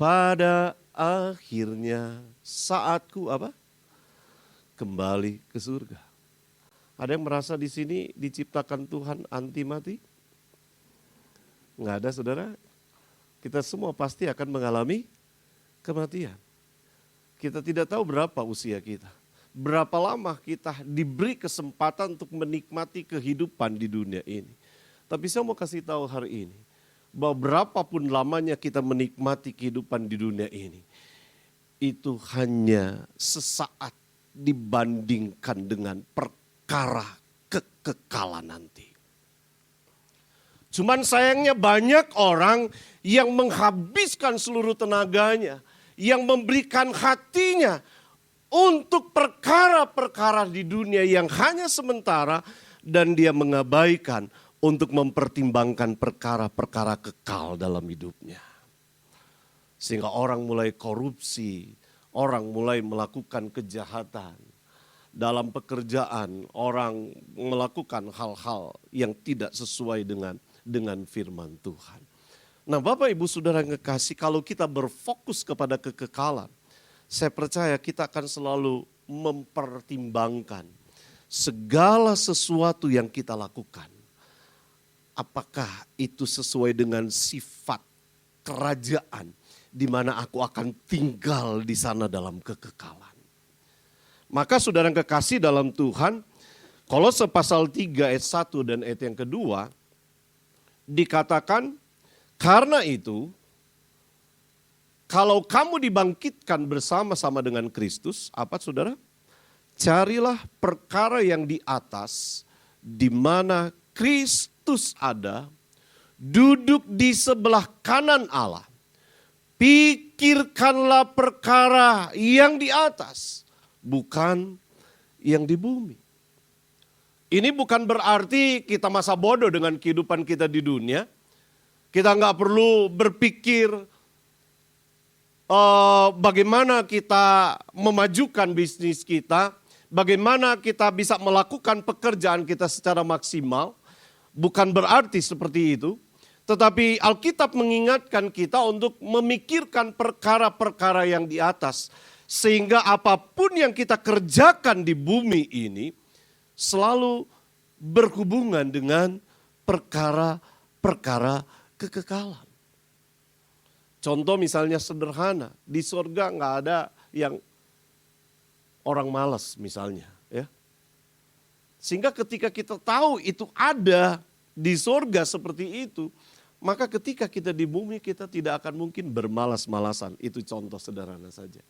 Speaker 4: Pada akhirnya saatku apa? Kembali ke surga. Ada yang merasa di sini diciptakan Tuhan anti mati? Enggak ada, saudara. Kita semua pasti akan mengalami kematian. Kita tidak tahu berapa usia kita. Berapa lama kita diberi kesempatan untuk menikmati kehidupan di dunia ini. Tapi saya mau kasih tahu hari ini, bahwa berapapun lamanya kita menikmati kehidupan di dunia ini, itu hanya sesaat dibandingkan dengan perkara kekekalan nanti. Cuman sayangnya banyak orang yang menghabiskan seluruh tenaganya, yang memberikan hatinya untuk perkara-perkara di dunia yang hanya sementara, dan dia mengabaikan untuk mempertimbangkan perkara-perkara kekal dalam hidupnya. Sehingga orang mulai korupsi, orang mulai melakukan kejahatan. Dalam pekerjaan, orang melakukan hal-hal yang tidak sesuai dengan firman Tuhan. Nah, Bapak Ibu Saudara yang kekasih, kalau kita berfokus kepada kekekalan, saya percaya kita akan selalu mempertimbangkan segala sesuatu yang kita lakukan. Apakah itu sesuai dengan sifat kerajaan di mana aku akan tinggal di sana dalam kekekalan. Maka saudara yang kekasih dalam Tuhan, Kolose pasal 3 ayat 1 dan ayat yang kedua, dikatakan, karena itu, kalau kamu dibangkitkan bersama-sama dengan Kristus, apa saudara? Carilah perkara yang di atas, di mana Kristus ada, duduk di sebelah kanan Allah. Pikirkanlah perkara yang di atas, bukan yang di bumi. Ini bukan berarti kita masa bodoh dengan kehidupan kita di dunia. Kita nggak perlu berpikir bagaimana kita memajukan bisnis kita, bagaimana kita bisa melakukan pekerjaan kita secara maksimal. Bukan berarti seperti itu. Tetapi Alkitab mengingatkan kita untuk memikirkan perkara-perkara yang di atas. Sehingga apapun yang kita kerjakan di bumi ini selalu berhubungan dengan perkara-perkara kekekalan. Contoh misalnya sederhana, di surga nggak ada yang orang malas misalnya. Ya. Sehingga ketika kita tahu itu ada di surga seperti itu, maka ketika kita di bumi kita tidak akan mungkin bermalas-malasan. Itu contoh sederhana saja.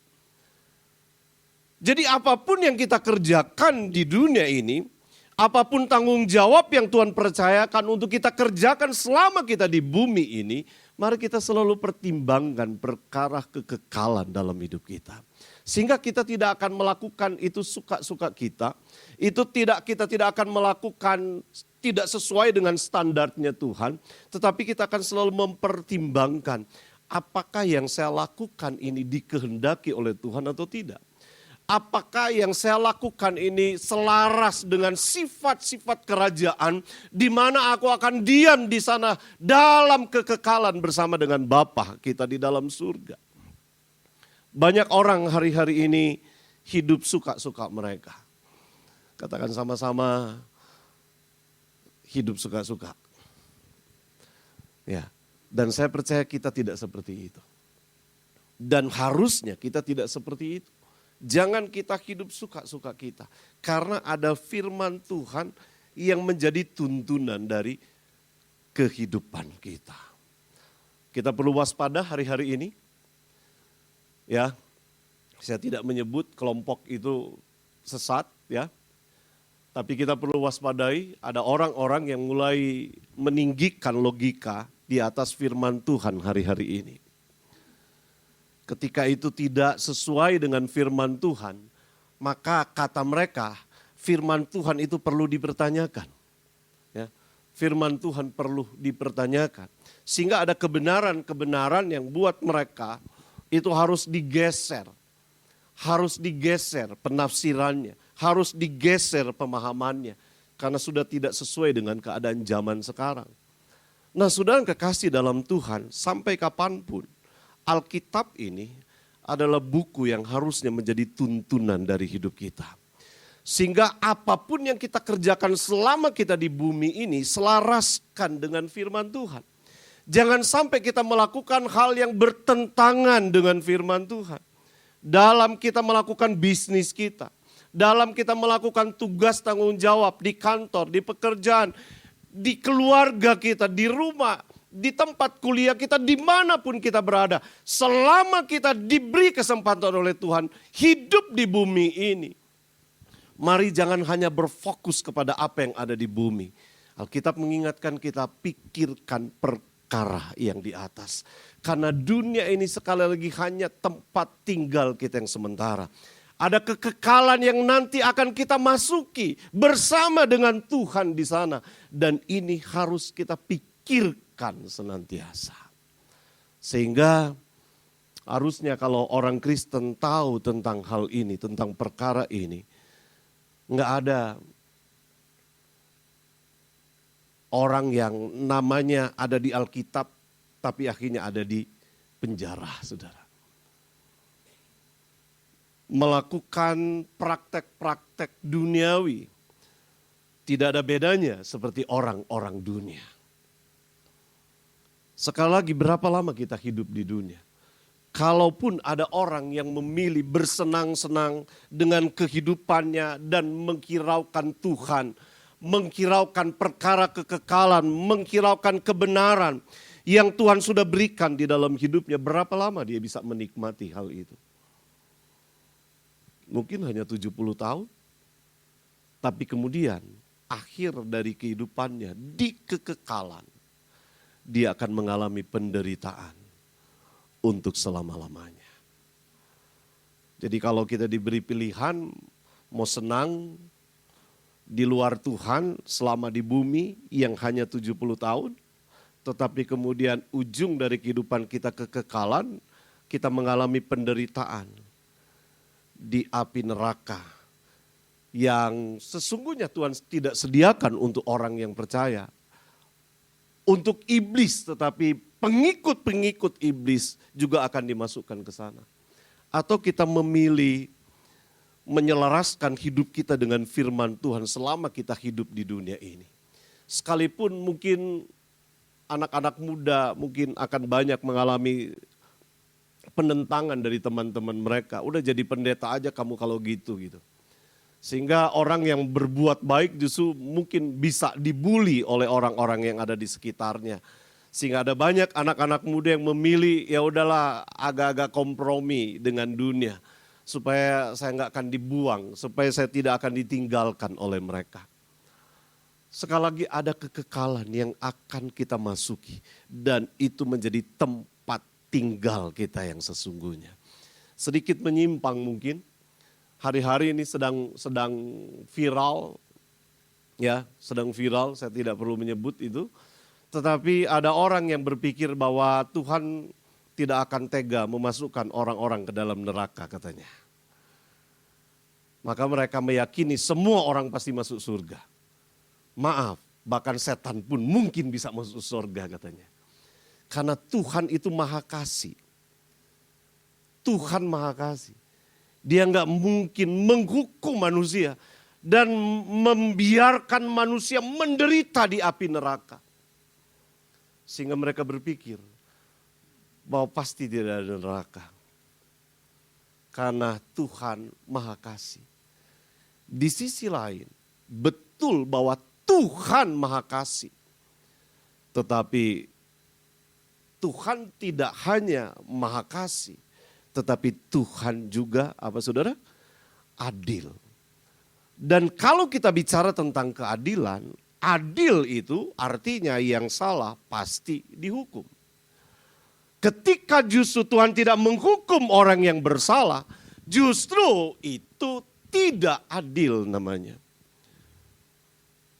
Speaker 4: Jadi apapun yang kita kerjakan di dunia ini, apapun tanggung jawab yang Tuhan percayakan untuk kita kerjakan selama kita di bumi ini, mari kita selalu pertimbangkan perkara kekekalan dalam hidup kita. Sehingga kita tidak akan melakukan itu suka-suka kita, kita tidak akan melakukan tidak sesuai dengan standarnya Tuhan, tetapi kita akan selalu mempertimbangkan apakah yang saya lakukan ini dikehendaki oleh Tuhan atau tidak. Apakah yang saya lakukan ini selaras dengan sifat-sifat kerajaan di mana aku akan diam di sana dalam kekekalan bersama dengan Bapa kita di dalam surga. Banyak orang hari-hari ini hidup suka-suka mereka. Katakan sama-sama hidup suka-suka. Ya, dan saya percaya kita tidak seperti itu. Dan harusnya kita tidak seperti itu. Jangan kita hidup suka-suka kita. Karena ada firman Tuhan yang menjadi tuntunan dari kehidupan kita. Kita perlu waspada hari-hari ini. Ya, saya tidak menyebut kelompok itu sesat ya. Tapi kita perlu waspadai ada orang-orang yang mulai meninggikan logika di atas firman Tuhan hari-hari ini. Ketika itu tidak sesuai dengan firman Tuhan, maka kata mereka firman Tuhan itu perlu dipertanyakan. Ya, firman Tuhan perlu dipertanyakan. Sehingga ada kebenaran-kebenaran yang buat mereka itu harus digeser. Harus digeser penafsirannya, harus digeser pemahamannya. Karena sudah tidak sesuai dengan keadaan zaman sekarang. Nah, saudara kekasih dalam Tuhan, sampai kapanpun Alkitab ini adalah buku yang harusnya menjadi tuntunan dari hidup kita. Sehingga apapun yang kita kerjakan selama kita di bumi ini selaraskan dengan firman Tuhan. Jangan sampai kita melakukan hal yang bertentangan dengan firman Tuhan. Dalam kita melakukan bisnis kita, dalam kita melakukan tugas tanggung jawab di kantor, di pekerjaan, di keluarga kita, di rumah, di tempat kuliah kita, dimanapun kita berada. Selama kita diberi kesempatan oleh Tuhan hidup di bumi ini, mari jangan hanya berfokus kepada apa yang ada di bumi. Alkitab mengingatkan kita, pikirkan perkara yang di atas. Karena dunia ini sekali lagi hanya tempat tinggal kita yang sementara. Ada kekekalan yang nanti akan kita masuki bersama dengan Tuhan di sana. Dan ini harus kita pikirkan senantiasa. Sehingga harusnya kalau orang Kristen tahu tentang hal ini, tentang perkara ini, nggak ada orang yang namanya ada di Alkitab, tapi akhirnya ada di penjara, saudara. Melakukan praktek-praktek duniawi, tidak ada bedanya seperti orang-orang dunia. Sekali lagi, berapa lama kita hidup di dunia? Kalaupun ada orang yang memilih bersenang-senang dengan kehidupannya dan menghiraukan Tuhan, menghiraukan perkara kekekalan, menghiraukan kebenaran yang Tuhan sudah berikan di dalam hidupnya, berapa lama dia bisa menikmati hal itu? Mungkin hanya 70 tahun, tapi kemudian akhir dari kehidupannya di kekekalan, dia akan mengalami penderitaan untuk selama-lamanya. Jadi kalau kita diberi pilihan, mau senang di luar Tuhan selama di bumi yang hanya 70 tahun, tetapi kemudian ujung dari kehidupan kita kekekalan, kita mengalami penderitaan di api neraka yang sesungguhnya Tuhan tidak sediakan untuk orang yang percaya. Untuk iblis, tetapi pengikut-pengikut iblis juga akan dimasukkan ke sana. Atau kita memilih menyelaraskan hidup kita dengan firman Tuhan selama kita hidup di dunia ini. Sekalipun mungkin anak-anak muda mungkin akan banyak mengalami penentangan dari teman-teman mereka. Udah jadi pendeta aja kamu kalau gitu. Sehingga orang yang berbuat baik justru mungkin bisa dibully oleh orang-orang yang ada di sekitarnya. Sehingga ada banyak anak-anak muda yang memilih ya udahlah agak-agak kompromi dengan dunia. Supaya saya nggak akan dibuang, supaya saya tidak akan ditinggalkan oleh mereka. Sekali lagi ada kekekalan yang akan kita masuki dan itu menjadi tempat tinggal kita yang sesungguhnya. Sedikit menyimpang mungkin, hari-hari ini sedang viral, ya sedang viral, saya tidak perlu menyebut itu. Tetapi ada orang yang berpikir bahwa Tuhan tidak akan tega memasukkan orang-orang ke dalam neraka katanya. Maka mereka meyakini semua orang pasti masuk surga. Maaf, bahkan setan pun mungkin bisa masuk surga katanya. Karena Tuhan itu maha kasih. Tuhan maha kasih. Dia nggak mungkin menghukum manusia dan membiarkan manusia menderita di api neraka. Sehingga mereka berpikir bahwa pasti tidak ada neraka. Karena Tuhan maha kasih. Di sisi lain, betul bahwa Tuhan maha kasih. Tetapi Tuhan tidak hanya maha kasih. Tetapi Tuhan juga apa saudara? Adil. Dan kalau kita bicara tentang keadilan, adil itu artinya yang salah pasti dihukum. Ketika justru Tuhan tidak menghukum orang yang bersalah, justru itu tidak adil namanya.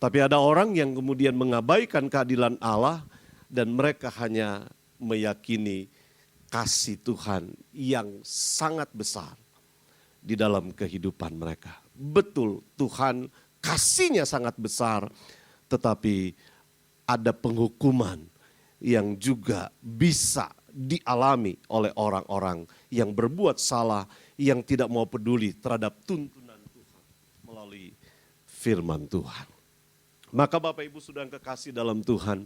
Speaker 4: Tapi ada orang yang kemudian mengabaikan keadilan Allah dan mereka hanya meyakini kasih Tuhan yang sangat besar di dalam kehidupan mereka. Betul, Tuhan kasihnya sangat besar, tetapi ada penghukuman yang juga bisa dialami oleh orang-orang yang berbuat salah, yang tidak mau peduli terhadap tuntunan Tuhan melalui firman Tuhan. Maka Bapak Ibu Saudara yang kekasih dalam Tuhan,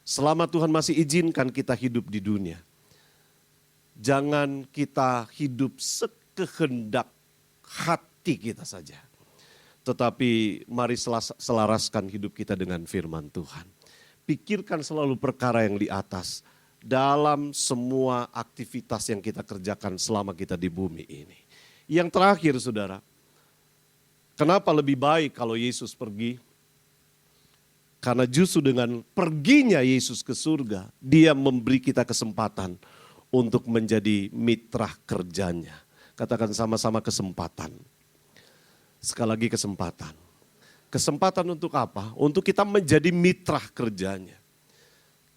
Speaker 4: selama Tuhan masih izinkan kita hidup di dunia, jangan kita hidup sekehendak hati kita saja. Tetapi mari selaraskan hidup kita dengan firman Tuhan. Pikirkan selalu perkara yang di atas dalam semua aktivitas yang kita kerjakan selama kita di bumi ini. Yang terakhir saudara, kenapa lebih baik kalau Yesus pergi? Karena justru dengan perginya Yesus ke surga, dia memberi kita kesempatan untuk menjadi mitra kerjanya. Katakan sama-sama kesempatan. Sekali lagi kesempatan. Kesempatan untuk apa? Untuk kita menjadi mitra kerjanya.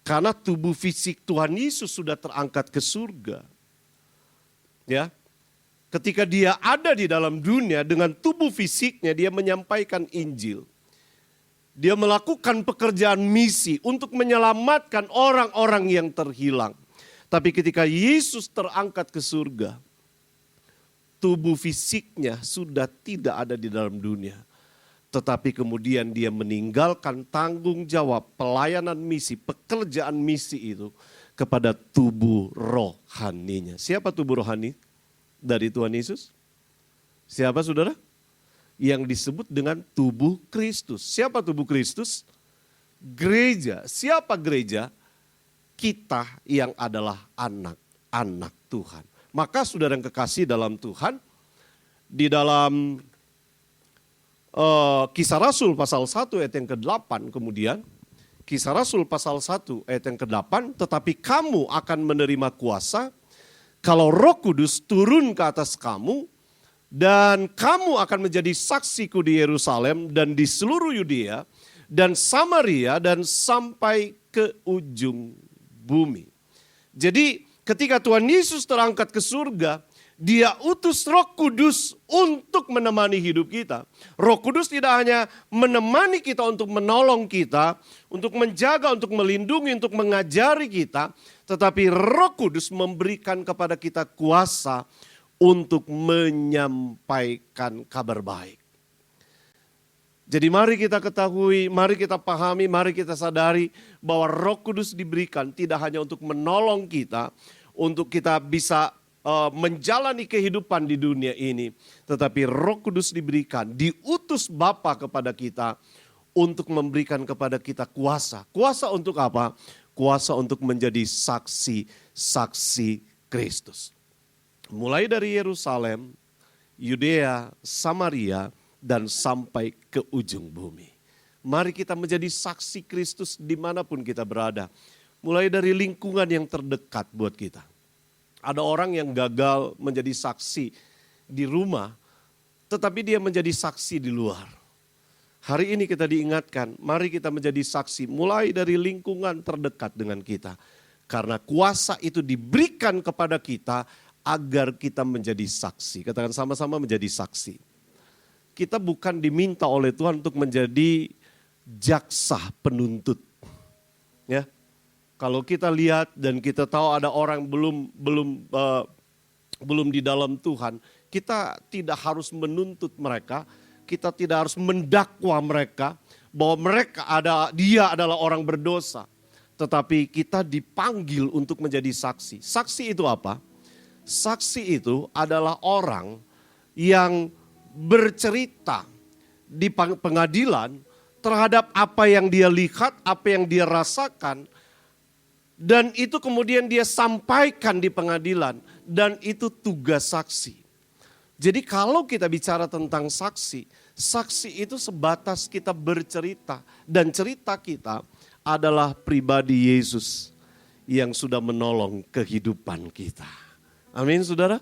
Speaker 4: Karena tubuh fisik Tuhan Yesus sudah terangkat ke surga. Ya. Ketika dia ada di dalam dunia dengan tubuh fisiknya, dia menyampaikan Injil. Dia melakukan pekerjaan misi untuk menyelamatkan orang-orang yang terhilang. Tapi ketika Yesus terangkat ke surga, tubuh fisiknya sudah tidak ada di dalam dunia. Tetapi kemudian dia meninggalkan tanggung jawab pelayanan misi, pekerjaan misi itu kepada tubuh rohaninya. Siapa tubuh rohani dari Tuhan Yesus? Siapa saudara? Yang disebut dengan tubuh Kristus. Siapa tubuh Kristus? Gereja. Siapa gereja? Kita yang adalah anak-anak Tuhan. Maka saudara yang kekasih dalam Tuhan, di dalam Kisah Rasul pasal 1 ayat yang ke-8 kemudian, Kisah Rasul pasal 1 ayat yang ke-8, tetapi kamu akan menerima kuasa kalau Roh Kudus turun ke atas kamu, dan kamu akan menjadi saksiku di Yerusalem dan di seluruh Yudea dan Samaria dan sampai ke ujung bumi. Jadi ketika Tuhan Yesus terangkat ke surga, dia utus Roh Kudus untuk menemani hidup kita. Roh Kudus tidak hanya menemani kita untuk menolong kita, untuk menjaga, untuk melindungi, untuk mengajari kita, tetapi Roh Kudus memberikan kepada kita kuasa untuk menyampaikan kabar baik. Jadi mari kita ketahui, mari kita pahami, mari kita sadari bahwa Roh Kudus diberikan tidak hanya untuk menolong kita, untuk kita bisa menjalani kehidupan di dunia ini. Tetapi Roh Kudus diberikan, diutus Bapa kepada kita untuk memberikan kepada kita kuasa. Kuasa untuk apa? Kuasa untuk menjadi saksi-saksi Kristus. Mulai dari Yerusalem, Yudea, Samaria, dan sampai ke ujung bumi. Mari kita menjadi saksi Kristus dimanapun kita berada. Mulai dari lingkungan yang terdekat buat kita. Ada orang yang gagal menjadi saksi di rumah, tetapi dia menjadi saksi di luar. Hari ini kita diingatkan, mari kita menjadi saksi mulai dari lingkungan terdekat dengan kita. Karena kuasa itu diberikan kepada kita, agar kita menjadi saksi. Katakan sama-sama menjadi saksi. Kita bukan diminta oleh Tuhan untuk menjadi jaksa penuntut. Ya, kalau kita lihat dan kita tahu ada orang belum di dalam Tuhan, kita tidak harus menuntut mereka, kita tidak harus mendakwa mereka bahwa dia adalah orang berdosa. Tetapi kita dipanggil untuk menjadi saksi. Saksi itu apa? Saksi itu adalah orang yang bercerita di pengadilan terhadap apa yang dia lihat, apa yang dia rasakan. Dan itu kemudian dia sampaikan di pengadilan. Dan itu tugas saksi. Jadi kalau kita bicara tentang saksi, saksi itu sebatas kita bercerita. Dan cerita kita adalah pribadi Yesus yang sudah menolong kehidupan kita. Amin saudara.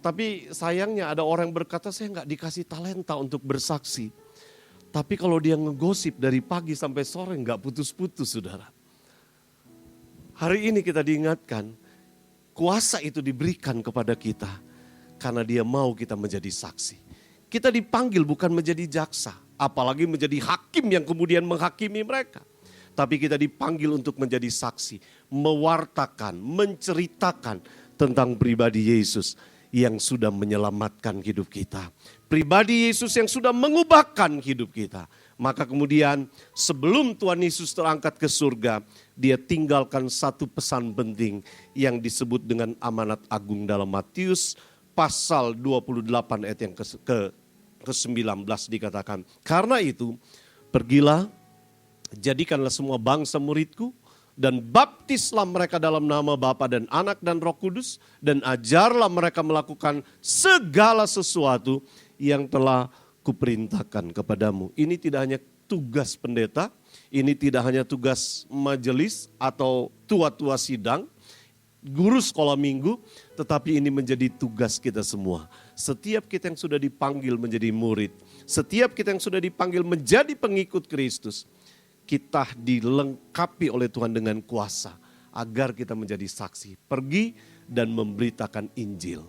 Speaker 4: Tapi sayangnya ada orang berkata saya nggak dikasih talenta untuk bersaksi. Tapi kalau dia ngegosip dari pagi sampai sore nggak putus-putus saudara. Hari ini kita diingatkan kuasa itu diberikan kepada kita. Karena dia mau kita menjadi saksi. Kita dipanggil bukan menjadi jaksa. Apalagi menjadi hakim yang kemudian menghakimi mereka. Tapi kita dipanggil untuk menjadi saksi. Mewartakan, menceritakan tentang pribadi Yesus yang sudah menyelamatkan hidup kita. Pribadi Yesus yang sudah mengubahkan hidup kita. Maka kemudian sebelum Tuhan Yesus terangkat ke surga, dia tinggalkan satu pesan penting yang disebut dengan amanat agung dalam Matius pasal 28 ayat yang ke-19 dikatakan. Karena itu, pergilah, jadikanlah semua bangsa muridku, dan baptislah mereka dalam nama Bapa dan Anak dan Roh Kudus, dan ajarlah mereka melakukan segala sesuatu yang telah kuperintahkan kepadamu. Ini tidak hanya tugas pendeta, ini tidak hanya tugas majelis atau tua-tua sidang, guru sekolah minggu, tetapi ini menjadi tugas kita semua. Setiap kita yang sudah dipanggil menjadi murid, setiap kita yang sudah dipanggil menjadi pengikut Kristus, kita dilengkapi oleh Tuhan dengan kuasa agar kita menjadi saksi. Pergi dan memberitakan Injil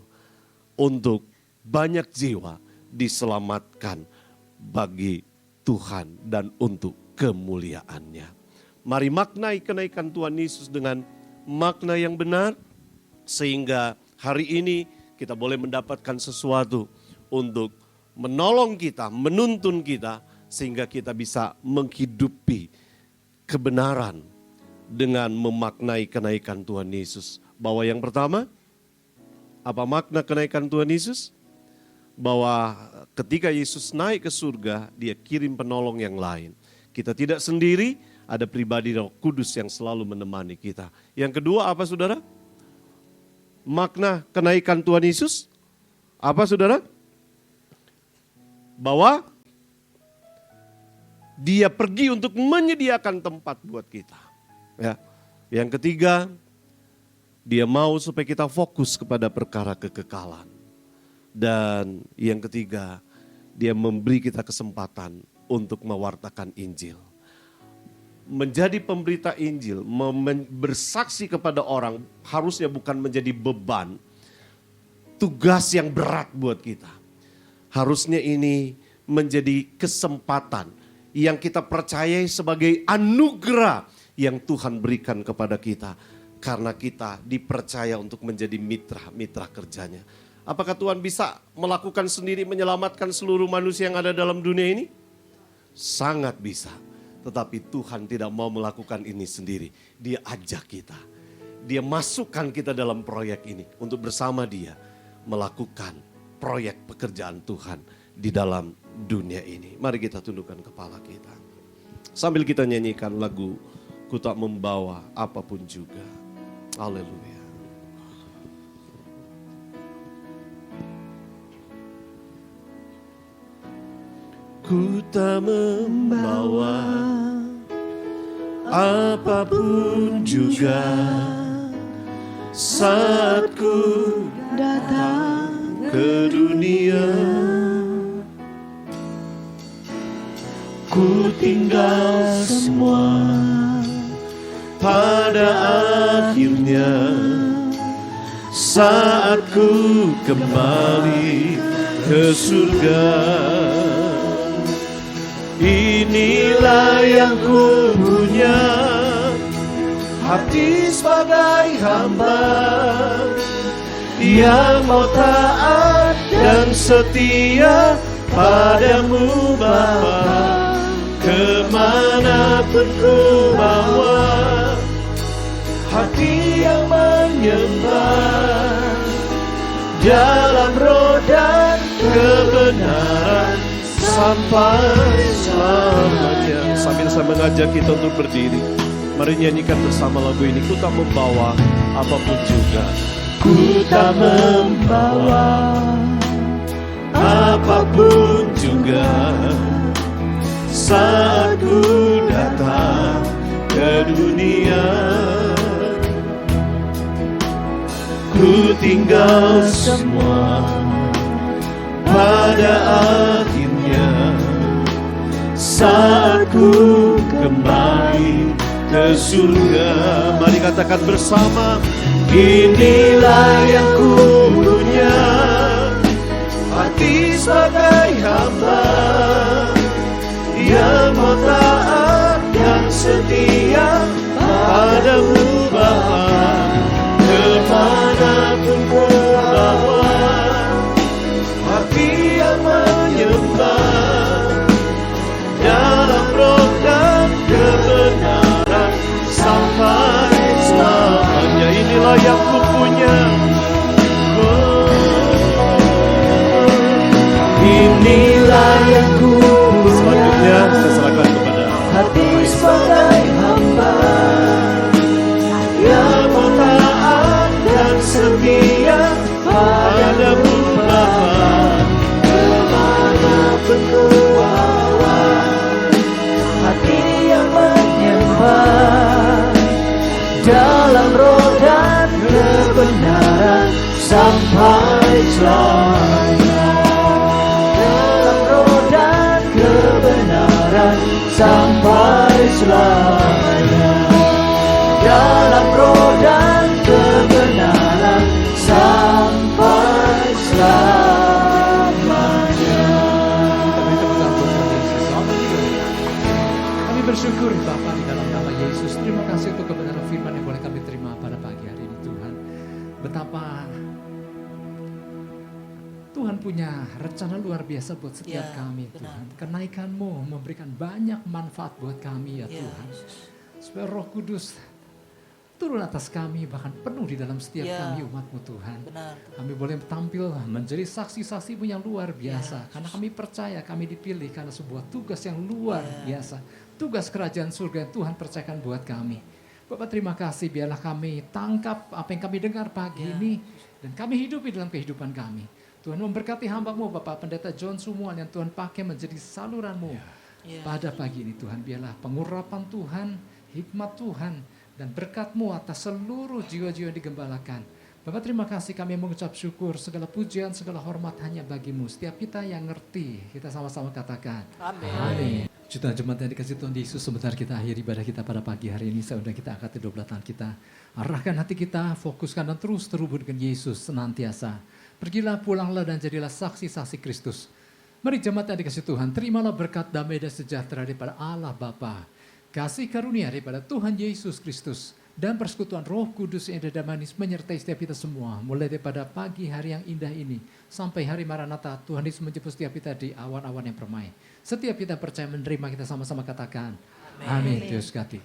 Speaker 4: untuk banyak jiwa diselamatkan bagi Tuhan dan untuk kemuliaannya. Mari maknai kenaikan Tuhan Yesus dengan makna yang benar, sehingga hari ini kita boleh mendapatkan sesuatu untuk menolong kita, menuntun kita, sehingga kita bisa menghidupi kebenaran dengan memaknai kenaikan Tuhan Yesus. Bahwa yang pertama, apa makna kenaikan Tuhan Yesus? Bahwa ketika Yesus naik ke surga, dia kirim penolong yang lain. Kita tidak sendiri, ada pribadi Roh Kudus yang selalu menemani kita. Yang kedua apa saudara? Makna kenaikan Tuhan Yesus, apa saudara? Bahwa dia pergi untuk menyediakan tempat buat kita. Ya. Yang ketiga, dia mau supaya kita fokus kepada perkara kekekalan. Dan yang ketiga, dia memberi kita kesempatan untuk mewartakan Injil. Menjadi pemberita Injil, bersaksi kepada orang harusnya bukan menjadi beban, tugas yang berat buat kita. Harusnya ini menjadi kesempatan yang kita percayai sebagai anugerah yang Tuhan berikan kepada kita. Karena kita dipercaya untuk menjadi mitra kerjanya. Apakah Tuhan bisa melakukan sendiri menyelamatkan seluruh manusia yang ada dalam dunia ini? Sangat bisa. Tetapi Tuhan tidak mau melakukan ini sendiri. Dia ajak kita. Dia masukkan kita dalam proyek ini. Untuk bersama dia melakukan proyek pekerjaan Tuhan di dalam dunia ini. Mari kita tundukkan kepala kita. Sambil kita nyanyikan lagu Ku Tak Membawa Apapun Juga. Haleluya. Ku tak membawa apapun juga saat ku datang ke dunia. Ku tinggal semua pada akhirnya saat ku kembali ke surga. Inilah yang ku punya, hati sebagai hamba yang mau taat dan setia padamu Bapa. Kemanapun ku bawa, hati yang menyembah dalam roh dan kebenaran sampai selamanya. Sambil saya mengajak kita untuk berdiri, mari nyanyikan bersama lagu ini. Ku tak membawa apapun juga. Ku tak membawa apapun juga saat ku datang ke dunia. Ku tinggal semua pada akhirnya saat ku kembali ke surga. Mari katakan bersama, inilah yang ku punya, hati sebagai hamba yang mau taat dan setia padamu Bapa. Kemanapun ku bawa,
Speaker 2: dalam roh dan kebenaran sampai selamanya. Dalam roh dan kebenaran sampai selamanya. Dalam roh dan kebenaran sampai selamanya.
Speaker 3: Kami tepuk tangan buat kami, Yesus. Kami bersyukur Bapa di dalam nama Yesus. Terima kasih untuk kebenaran firman yang boleh kami terima pada pagi hari ini Tuhan. Betapa Tuhan punya rencana luar biasa buat setiap
Speaker 1: Ya,
Speaker 3: kami
Speaker 1: benar.
Speaker 3: Tuhan. Kenaikan-Mu memberikan banyak manfaat buat kami ya
Speaker 1: Ya,
Speaker 3: Tuhan.
Speaker 1: Yesus.
Speaker 3: Supaya Roh Kudus turun atas kami, bahkan penuh di dalam setiap
Speaker 1: Ya.
Speaker 3: kami umat-Mu Tuhan.
Speaker 1: Benar, Tuhan.
Speaker 3: Kami boleh tampil menjadi saksi-saksi-Mu yang luar biasa. Karena kami percaya kami dipilih karena sebuah tugas yang luar biasa. Tugas kerajaan surga yang Tuhan percayakan buat kami. Bapak terima kasih, biarlah kami tangkap apa yang kami dengar pagi ini. Dan kami hidupi dalam kehidupan kami. Tuhan memberkati hamba-Mu Bapak Pendeta John Sumuan yang Tuhan pakai menjadi saluran-Mu.
Speaker 1: Ya.
Speaker 3: Pada pagi ini Tuhan, biarlah pengurapan Tuhan, hikmat Tuhan, dan berkat-Mu atas seluruh jiwa-jiwa yang digembalakan. Bapak terima kasih, kami mengucap syukur, segala pujian, segala hormat hanya bagi-Mu. Setiap kita yang ngerti, kita sama-sama katakan.
Speaker 1: Amin.
Speaker 3: Amin. Jutaan jemaat yang dikasih Tuhan Yesus, sebentar kita akhiri ibadah kita pada pagi hari ini. Saya undang kita angkat kedua belah tangan kita. Arahkan hati kita, fokuskan dan terus terhubung dengan Yesus senantiasa. Pergilah, pulanglah dan jadilah saksi-saksi Kristus. Mari jemaat yang dikasih Tuhan, terimalah berkat damai dan sejahtera daripada Allah Bapa, kasih karunia daripada Tuhan Yesus Kristus, dan persekutuan Roh Kudus yang ada manis menyertai setiap kita semua, mulai daripada pagi hari yang indah ini sampai hari Maranatha. Tuhan Yesus menjemput setiap kita di awan-awan yang permai. Setiap kita percaya menerima, kita sama-sama katakan amin. Yesus kati.